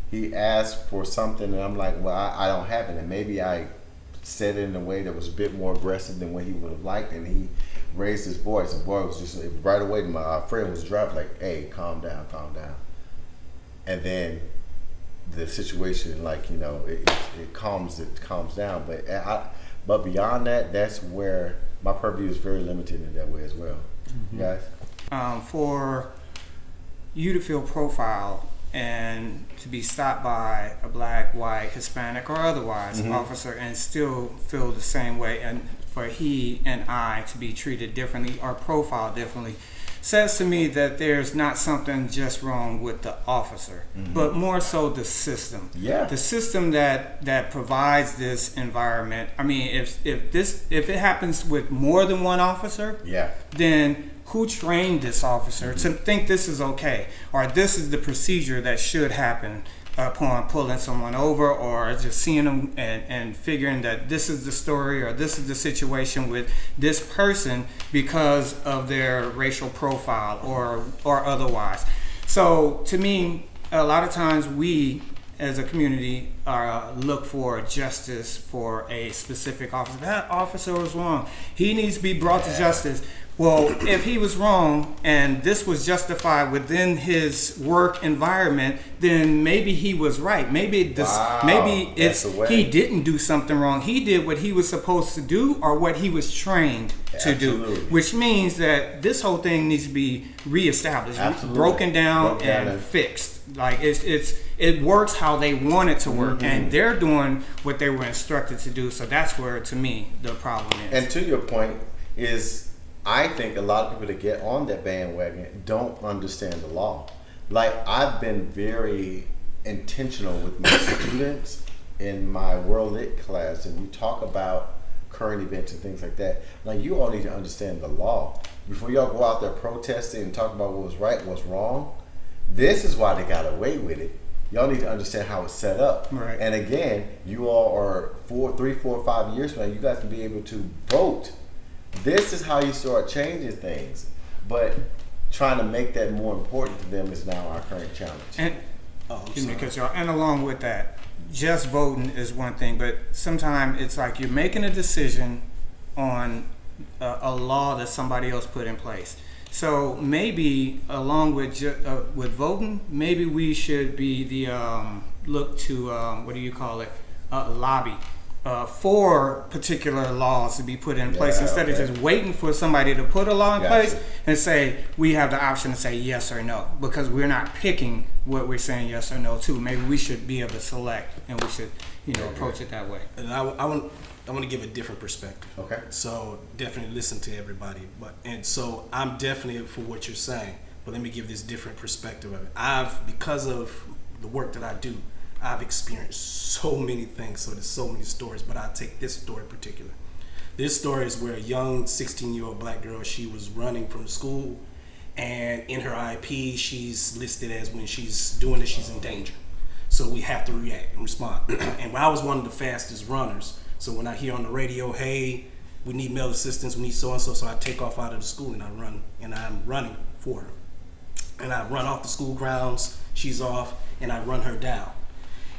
He asked for something, and I'm like, well, I don't have it, and maybe I said it in a way that was a bit more aggressive than what he would have liked, and he raised his voice. And boy, it was just right away. My friend was driving like, "Hey, calm down." And then the situation, like, it calms down. But beyond that, that's where my purview is very limited in that way as well. Guys, for you to feel profiled and to be stopped by a black, white, Hispanic, or otherwise officer and still feel the same way, and for he and I to be treated differently or profiled differently, says to me that there's not something just wrong with the officer, but more so the system. Yeah. The system that provides this environment. I mean, if it happens with more than one officer, then who trained this officer to think this is okay, or this is the procedure that should happen upon pulling someone over, or just seeing them and figuring that this is the story or this is the situation with this person because of their racial profile or otherwise. So to me, a lot of times we as a community look for justice for a specific officer. That officer was wrong. He needs to be brought to justice. Well, if he was wrong and this was justified within his work environment, then maybe he was right. Maybe he didn't do something wrong. He did what he was supposed to do or what he was trained to do, which means that this whole thing needs to be reestablished, broken down and fixed. Like it works how they want it to work, and they're doing what they were instructed to do. So that's where, to me, the problem is. And to your point is, I think a lot of people that get on that bandwagon don't understand the law. Like, I've been very intentional with my students in my World Lit class, and we talk about current events and things like that. Like, you all need to understand the law. Before y'all go out there protesting and talk about what was right, what's wrong, this is why they got away with it. Y'all need to understand how it's set up. Right. And again, you all are 3, 4, 5 years from now, you guys can be able to vote. This is how you start changing things, but trying to make that more important to them is now our current challenge. Excuse me, cut you off. And along with that, just voting is one thing, but sometimes it's like you're making a decision on a law that somebody else put in place. So maybe along with voting, maybe we should be the look to lobby for particular laws to be put in place instead of just waiting for somebody to put a law in place and say we have the option to say yes or no, because we're not picking what we're saying yes or no to. Maybe we should be able to select, and we should approach it that way. And I want to give a different perspective. Okay. So definitely listen to everybody, so I'm definitely for what you're saying, but let me give this different perspective of it. Because of the work that I do, I've experienced so many things, so there's so many stories, but I'll take this story in particular. This story is where a young 16-year-old black girl, she was running from school, and in her IEP, she's listed as when she's doing this, she's in danger. So we have to react and respond. And I was one of the fastest runners, so when I hear on the radio, hey, we need male assistance, we need so-and-so, so I take off out of the school and I run, and I'm running for her. And I run off the school grounds, she's off, and I run her down.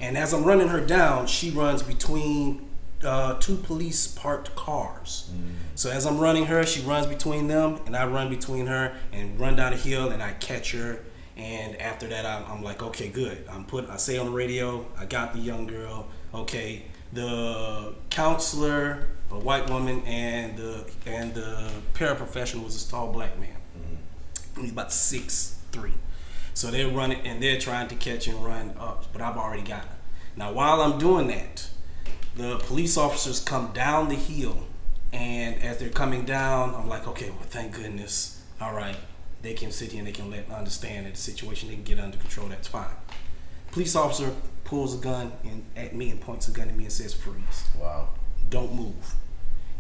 And as I'm running her down, she runs between two police parked cars. So as I'm running her, she runs between them, and I run between her and run down a hill, and I catch her. And after that, I'm like, okay, good. I say on the radio, I got the young girl. Okay, the counselor, a white woman, and the paraprofessional was a tall black man. He's about 6'3". So they're running and they're trying to catch and run up, but I've already got her. Now, while I'm doing that, the police officers come down the hill, and as they're coming down, I'm like, okay, well, thank goodness. All right, they can sit here and they can understand that the situation, they can get under control. That's fine. Police officer pulls a gun at me and points a gun at me and says, freeze. Wow. Don't move.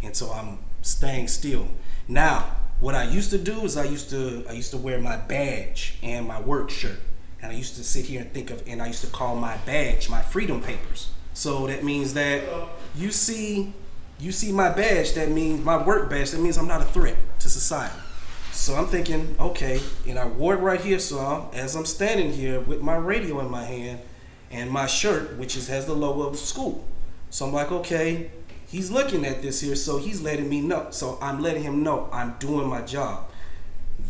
And so I'm staying still. Now, what I used to do is I used to wear my badge and my work shirt, and I used to sit here and I used to call my badge my freedom papers. So that means that you see my badge, that means my work badge, that means I'm not a threat to society. So I'm thinking, okay, and I wore it right here. So as I'm standing here with my radio in my hand and my shirt, which has the logo of the school, so I'm like, okay. He's looking at this here, so he's letting me know. So I'm letting him know I'm doing my job.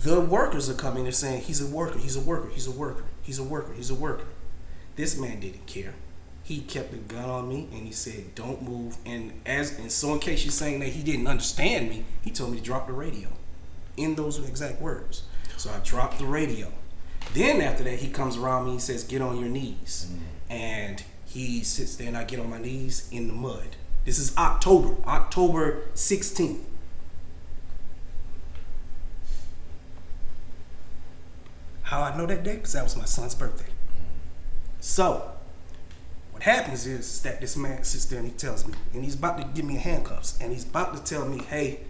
The workers are coming, they're saying, he's a worker, he's a worker, he's a worker, he's a worker, he's a worker. This man didn't care. He kept the gun on me and he said, don't move. And so in case you're saying that he didn't understand me, he told me to drop the radio in those exact words. So I dropped the radio. Then after that, he comes around me, he says, get on your knees. And he sits there and I get on my knees in the mud. This is October 16th. How I know that day? Because that was my son's birthday. So, what happens is that this man sits there and he tells me, and he's about to give me handcuffs, and he's about to tell me, hey,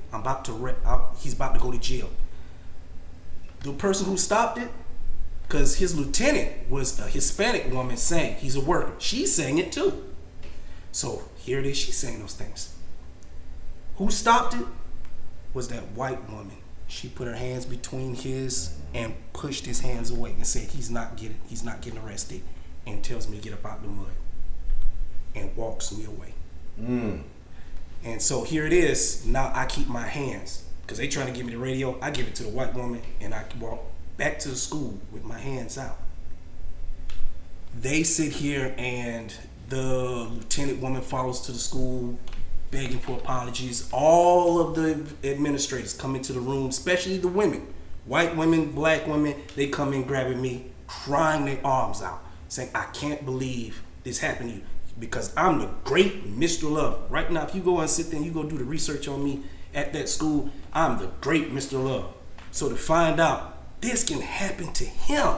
he's about to go to jail. The person who stopped it, because his lieutenant was a Hispanic woman saying he's a worker. She's saying it too. So here it is, she's saying those things. Who stopped it was that white woman. She put her hands between his and pushed his hands away and said he's not getting arrested, and tells me to get up out the mud and walks me away. And so here it is. Now I keep my hands, because they trying to give me the radio. I give it to the white woman and I walk back to the school with my hands out. They sit here and the lieutenant woman follows to the school begging for apologies. All of the administrators come into the room, especially the women, white women, black women. They come in grabbing me, crying their arms out, saying, I can't believe this happened to you, because I'm the great Mr. Love. Right now, if you go and sit there and you go do the research on me at that school, I'm the great Mr. Love. So to find out this can happen to him,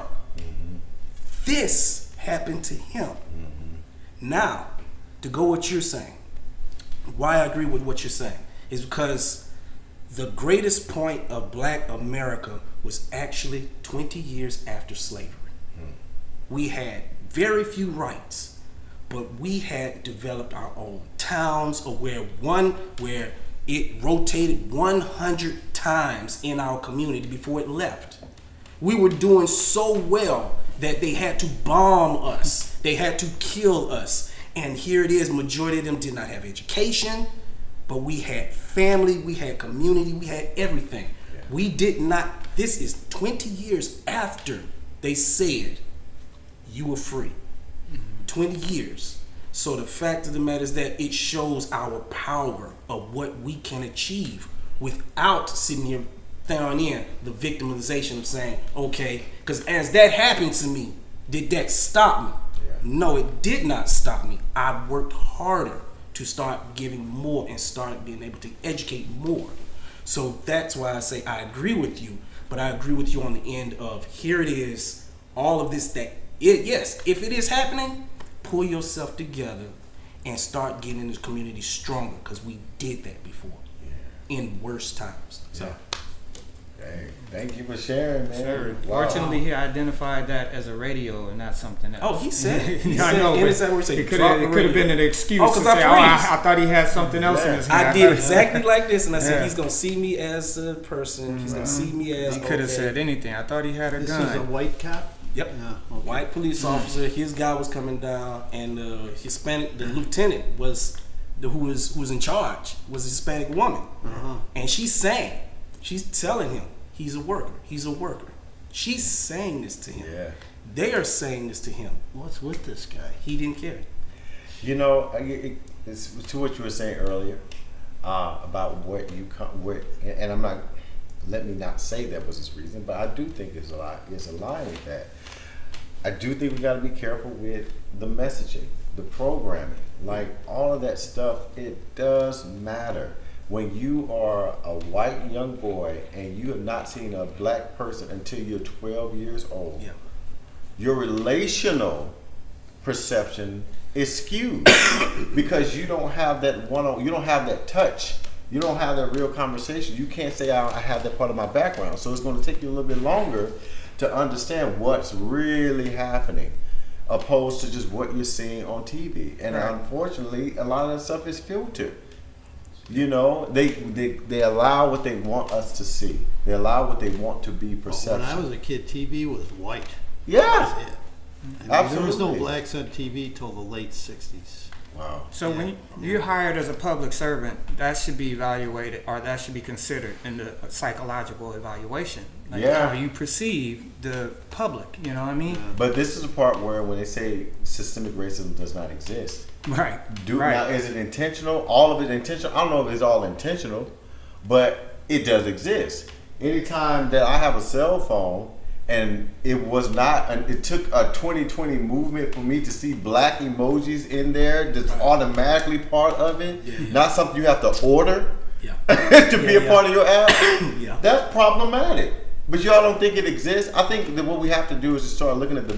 this happened to him. Now, to go what you're saying, why I agree with what you're saying is because the greatest point of Black America was actually 20 years after slavery. We had very few rights, but we had developed our own towns, or where it rotated 100 times in our community before it left. We were doing so well that they had to bomb us, they had to kill us. And here it is, majority of them did not have education, but we had family, we had community, we had everything. Yeah. We did not, this is 20 years after they said you were free. 20 years. So the fact of the matter is that it shows our power of what we can achieve without sitting here throwing in the victimization of saying, okay, because as that happened to me, did that stop me? Yeah. No, it did not stop me. I worked harder to start giving more and start being able to educate more. So that's why I say I agree with you, but I agree with you on the end of here it is, all of this yes, if it is happening, pull yourself together and start getting this community stronger, because we did that before in worse times. So. Yeah. Hey, thank you for sharing, man. Sure. Wow. Fortunately, he identified that as a radio and not something else. Oh, he said it. I know. It could have been an excuse to say, I thought he had something else in his hand. I did exactly like this, and I said, he's going to see me as a person. He's going to see me as... He could have said anything. I thought he had a gun. This is a white cop? Yep. Yeah, okay. White police officer. His guy was coming down, and Hispanic, the lieutenant was... who was in charge was a Hispanic woman. And she's telling him, he's a worker. He's a worker. She's saying this to him. Yeah. They are saying this to him. What's with this guy? He didn't care. You know, it's to what you were saying earlier about what you and I'm not. Let me not say that was his reason, but I do think there's a lie with that. I do think we got to be careful with the messaging, the programming, like all of that stuff. It does matter. When you are a white young boy and you have not seen a black person until you're 12 years old, your relational perception is skewed because you don't have that you don't have that touch. You don't have that real conversation. You can't say I have that part of my background. So it's going to take you a little bit longer to understand what's really happening, opposed to just what you're seeing on TV. And unfortunately, a lot of that stuff is filtered. You know, they allow what they want us to see. They allow what they want to be perception. When I was a kid, TV was white. Yeah. That was it. Absolutely. There was no blacks on TV till the late 60s. Wow. So when you're hired as a public servant, that should be evaluated, or that should be considered in the psychological evaluation. Like how you perceive the public, you know what I mean? But this is the part where when they say systemic racism does not exist. Right. Now, is it intentional? All of it intentional? I don't know if it's all intentional, but it does exist. Anytime that I have a cell phone and it was not, it took a 2020 movement for me to see black emojis in there that's automatically part of it, not something you have to order to be a part of your app, that's problematic. But y'all don't think it exists? I think that what we have to do is just start looking at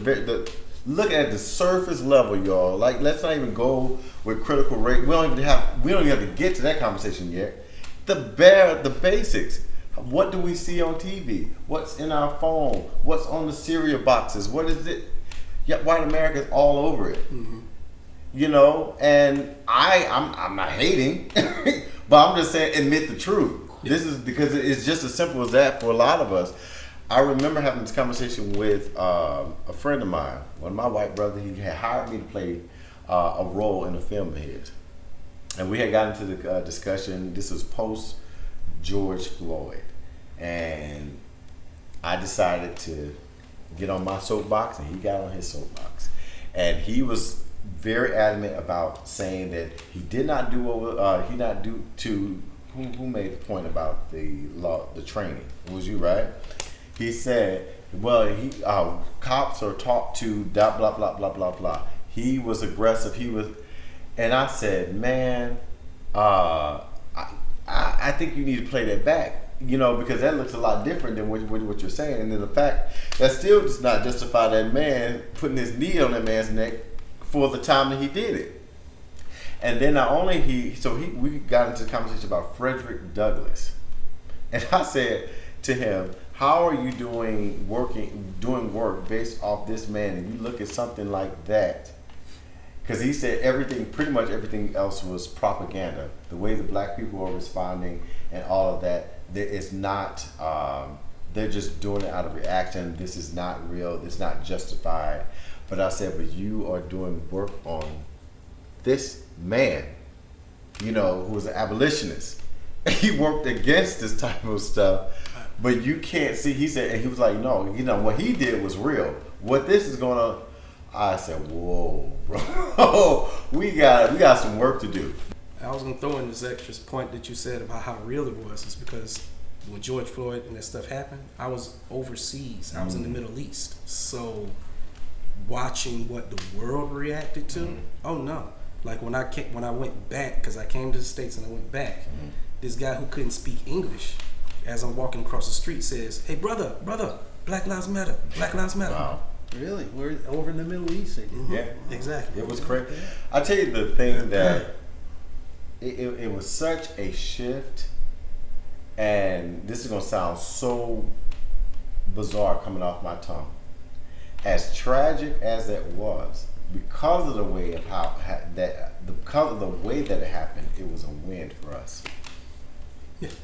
looking at the surface level, y'all. Like, let's not even go with critical race. We don't even have to get to that conversation yet. The basics. What do we see on TV? What's in our phone? What's on the cereal boxes? What is it? Yeah, white America's all over it. Mm-hmm. You know, and I'm not hating, but I'm just saying admit the truth. This is because it's just as simple as that for a lot of us. I remember having this conversation with a friend of mine, one of my white brothers. He had hired me to play a role in a film of his. And we had gotten into the discussion. This was post George Floyd. And I decided to get on my soapbox, and he got on his soapbox. And he was very adamant about saying that he did not do what he not do to who made the point about the law, the training. It was you, right? He said, well, cops are taught to blah, blah, blah, blah, blah, blah. He was aggressive. And I said, man, I think you need to play that back, you know, because that looks a lot different than what you're saying. And then the fact that still does not justify that man putting his knee on that man's neck for the time that he did it. And then not only we got into a conversation about Frederick Douglass. And I said to him, how are you doing work based off this man, and you look at something like that? Because he said pretty much everything else was propaganda. The way the black people are responding and all of that, it's not they're just doing it out of reaction. This is not real. It's not justified. But I said, but you are doing work on this man, you know, who was an abolitionist. He worked against this type of stuff, but you can't see. He said, and he was like, no, you know, what he did was real. What this is going to, I said, whoa, bro, we got some work to do. I was gonna throw in this extra point that you said about how real it was, is because when George Floyd and that stuff happened, I was overseas. I was in the Middle East, so watching what the world reacted to. Oh no! Like when I went back, because I came to the States and I went back. This guy who couldn't speak English, as I'm walking across the street, says, "Hey, brother, Black Lives Matter, Black Lives Matter." Wow. Really? We're over in the Middle East. Yeah, exactly. It was crazy. I tell you the thing that it was such a shift, and this is gonna sound so bizarre coming off my tongue. As tragic as it was, because of the way of because of the way that it happened, it was a win for us.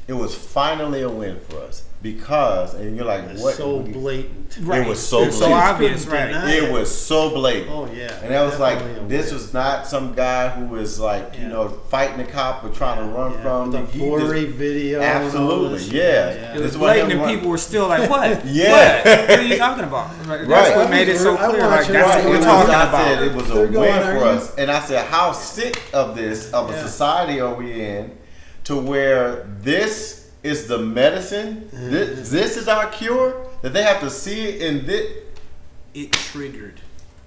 It was finally a win for us because, and you're like, It's what? so blatant. It was so blatant. so obvious, right? It was so blatant. Oh yeah. And I was like, Definitely a this win. was not some guy who was like, you know, fighting the cop or trying to run from The him. He blurry just- video. and all Absolutely, this. yeah. It was This is what blatant, him and run- people were still like, "What? Yeah. What are you talking about?" Like, that's Right. what made it so I clear. watched Like it. that's what we're It was- talking I about. said it was a They're win going, for "Are you-" us, and I said, how sick of this of a society are we in, to where this is the medicine, this is our cure, that they have to see it in this. It triggered,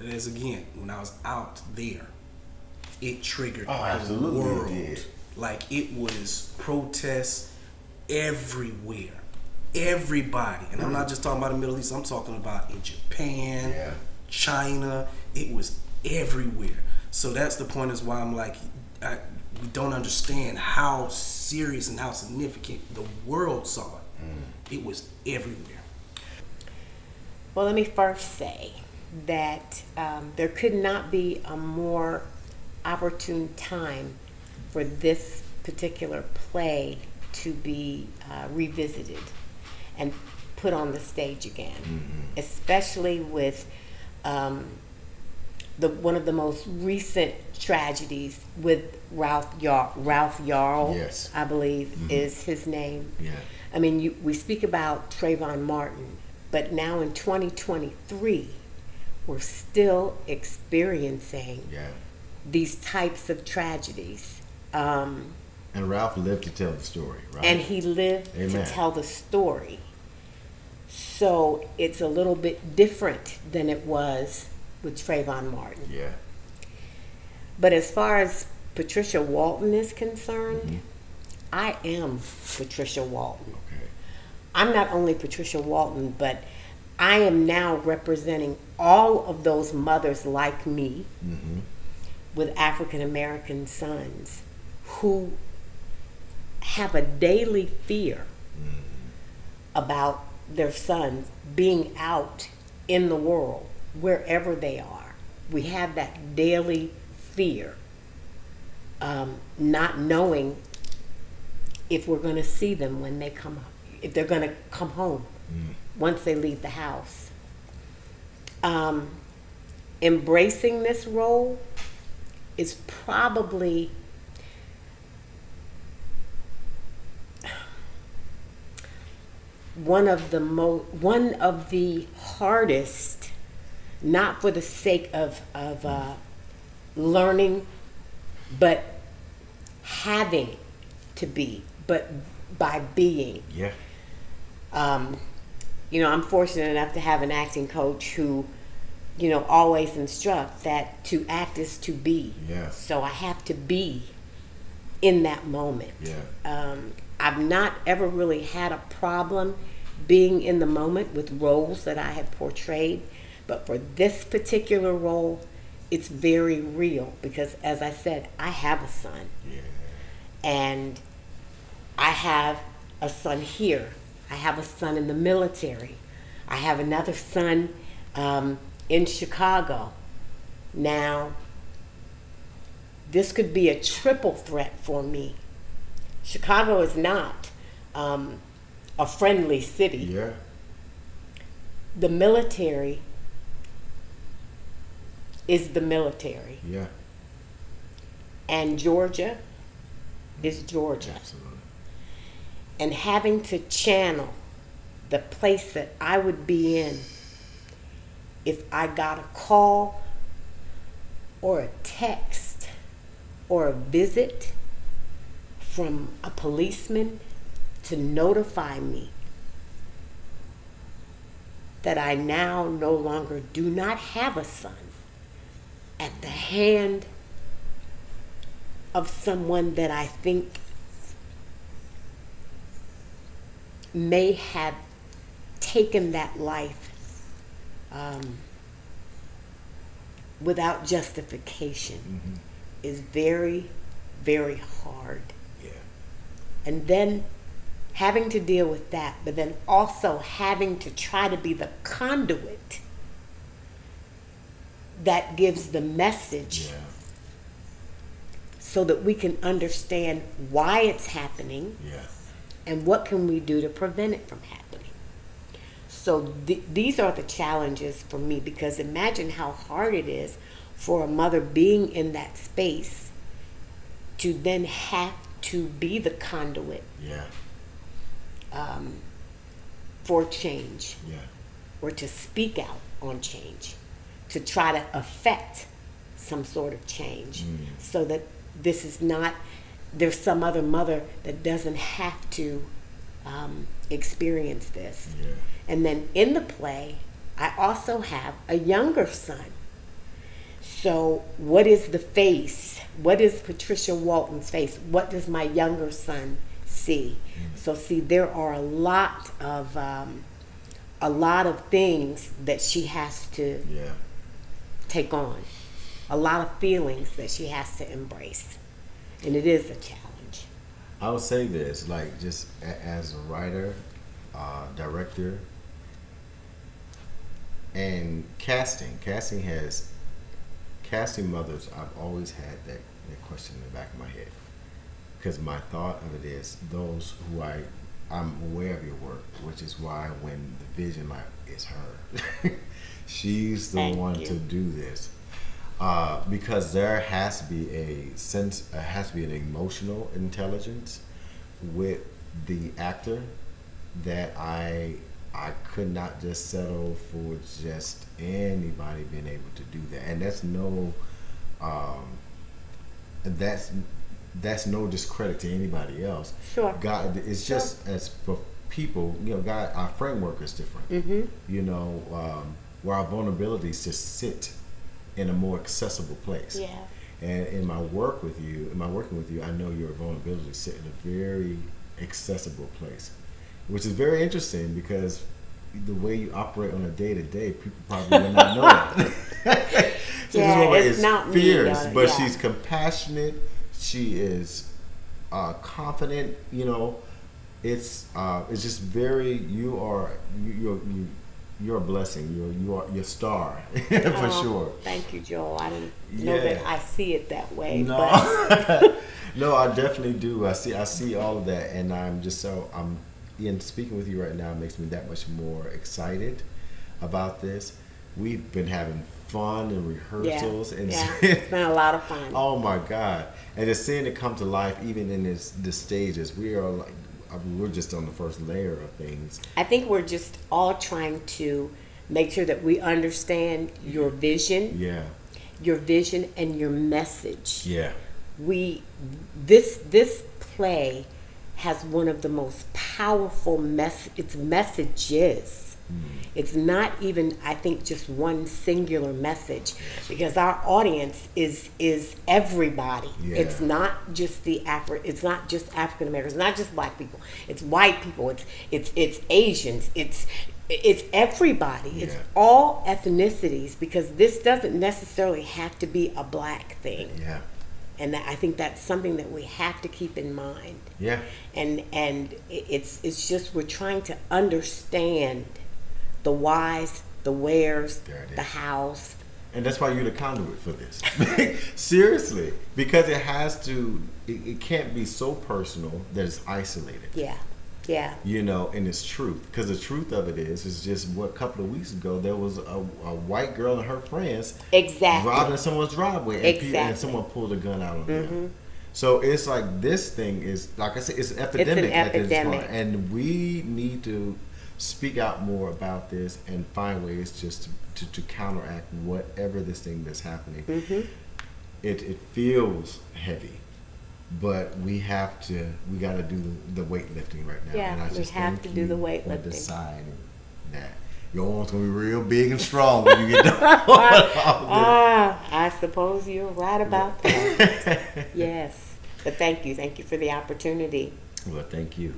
as again, when I was out there, it triggered Oh, absolutely the it world. did. Like it was protests everywhere. Everybody. And I'm not just talking about the Middle East, I'm talking about in Japan, China. It was everywhere. So that's the point, is why I'm like, we don't understand how serious and how significant the world saw it. It was everywhere. Well, let me first say that there could not be a more opportune time for this particular play to be revisited and put on the stage again, especially with one of the most recent tragedies with Ralph Yarl, Yes. I believe is his name. Yeah. I mean, we speak about Trayvon Martin, but now in 2023, we're still experiencing these types of tragedies. And Ralph lived to tell the story, right? And he lived to tell the story. So it's a little bit different than it was with Trayvon Martin. Yeah. But as far as Patricia Walton is concerned, I am Patricia Walton. Okay. I'm not only Patricia Walton, but I am now representing all of those mothers like me with African American sons who have a daily fear about their sons being out in the world, wherever they are. We have that daily fear, not knowing if we're going to see them when they come up, if they're going to come home once they leave the house. Embracing this role is probably one of the hardest, not for the sake of learning, but having to be, but by being. Yeah. I'm fortunate enough to have an acting coach who, always instruct that to act is to be. Yeah. So I have to be in that moment. Yeah. I've not ever really had a problem being in the moment with roles that I have portrayed, but for this particular role, it's very real because, as I said, I have a son. Yeah. And I have a son here. I have a son in the military. I have another son in Chicago. Now, this could be a triple threat for me. Chicago is not a friendly city. Yeah. the military is the military. Yeah. And Georgia is Georgia. Absolutely. And having to channel the place that I would be in if I got a call or a text or a visit from a policeman to notify me that I now no longer do not have a son at the hand of someone that I think may have taken that life without justification is very, very hard. Yeah. And then having to deal with that, but then also having to try to be the conduit that gives the message so that we can understand why it's happening and what can we do to prevent it from happening. So these are the challenges for me, because imagine how hard it is for a mother being in that space to then have to be the conduit for change, or to speak out on change, to try to affect some sort of change, so that this is not, there's some other mother that doesn't have to experience this. And then in the play, I also have a younger son. So what is the face? What is Patricia Walton's face? What does my younger son see? So see, there are a lot of things that she has to take on, a lot of feelings that she has to embrace, and it is a challenge. I would say this, like, just as a writer, director, and casting mothers, I've always had that question in the back of my head, because my thought of it is those who I'm aware of your work, which is why when the vision, like, it's her, she's the one to do this, because there has to be a sense, has to be an emotional intelligence with the actor that I could not just settle for just anybody being able to do that. And that's no that's no discredit to anybody else. Sure. God, it's just as for people, you know, God, our framework is different. You know, where our vulnerabilities just sit in a more accessible place. Yeah. And in my working with you, I know your vulnerabilities sit in a very accessible place, which is very interesting, because the way you operate on a day-to-day, people probably will not know that. So this woman is fierce, but she's compassionate. She is confident. You know, it's just very. You're a blessing. You're a star for sure. Thank you, Joel. I didn't know that I see it that way. No, but. No, I definitely do. I see all of that, and I'm in speaking with you right now makes me that much more excited about this. We've been having fun and rehearsals, and it's been a lot of fun. Oh my God! And just seeing it come to life, even in the stages, we're just on the first layer of things. I think we're just all trying to make sure that we understand your vision, your vision and your message. This play has one of the most powerful messages. It's not even, I think, just one singular message, because our audience is everybody. It's not just it's not just African Americans, not just Black people. It's white people. It's Asians. It's everybody. It's all ethnicities, because this doesn't necessarily have to be a Black thing. And I think that's something that we have to keep in mind. And it's just, we're trying to understand the whys, the wheres, the hows. And that's why you're the conduit for this. Seriously. Because it can't be so personal that it's isolated. Yeah. You know, and it's truth. Because the truth of it is just what a couple of weeks ago, there was a white girl and her friends driving in someone's driveway, and someone pulled a gun out on them. So it's like this thing is, like I said, it's an epidemic at this point. And we need to speak out more about this and find ways just to counteract whatever this thing that's happening. It feels heavy. But we got to do the weightlifting right now. Yeah, and I just we have to do the weightlifting. Deciding that your arms gonna be real big and strong when you get done. I suppose you're right about that. Yes, but thank you for the opportunity. Well, thank you.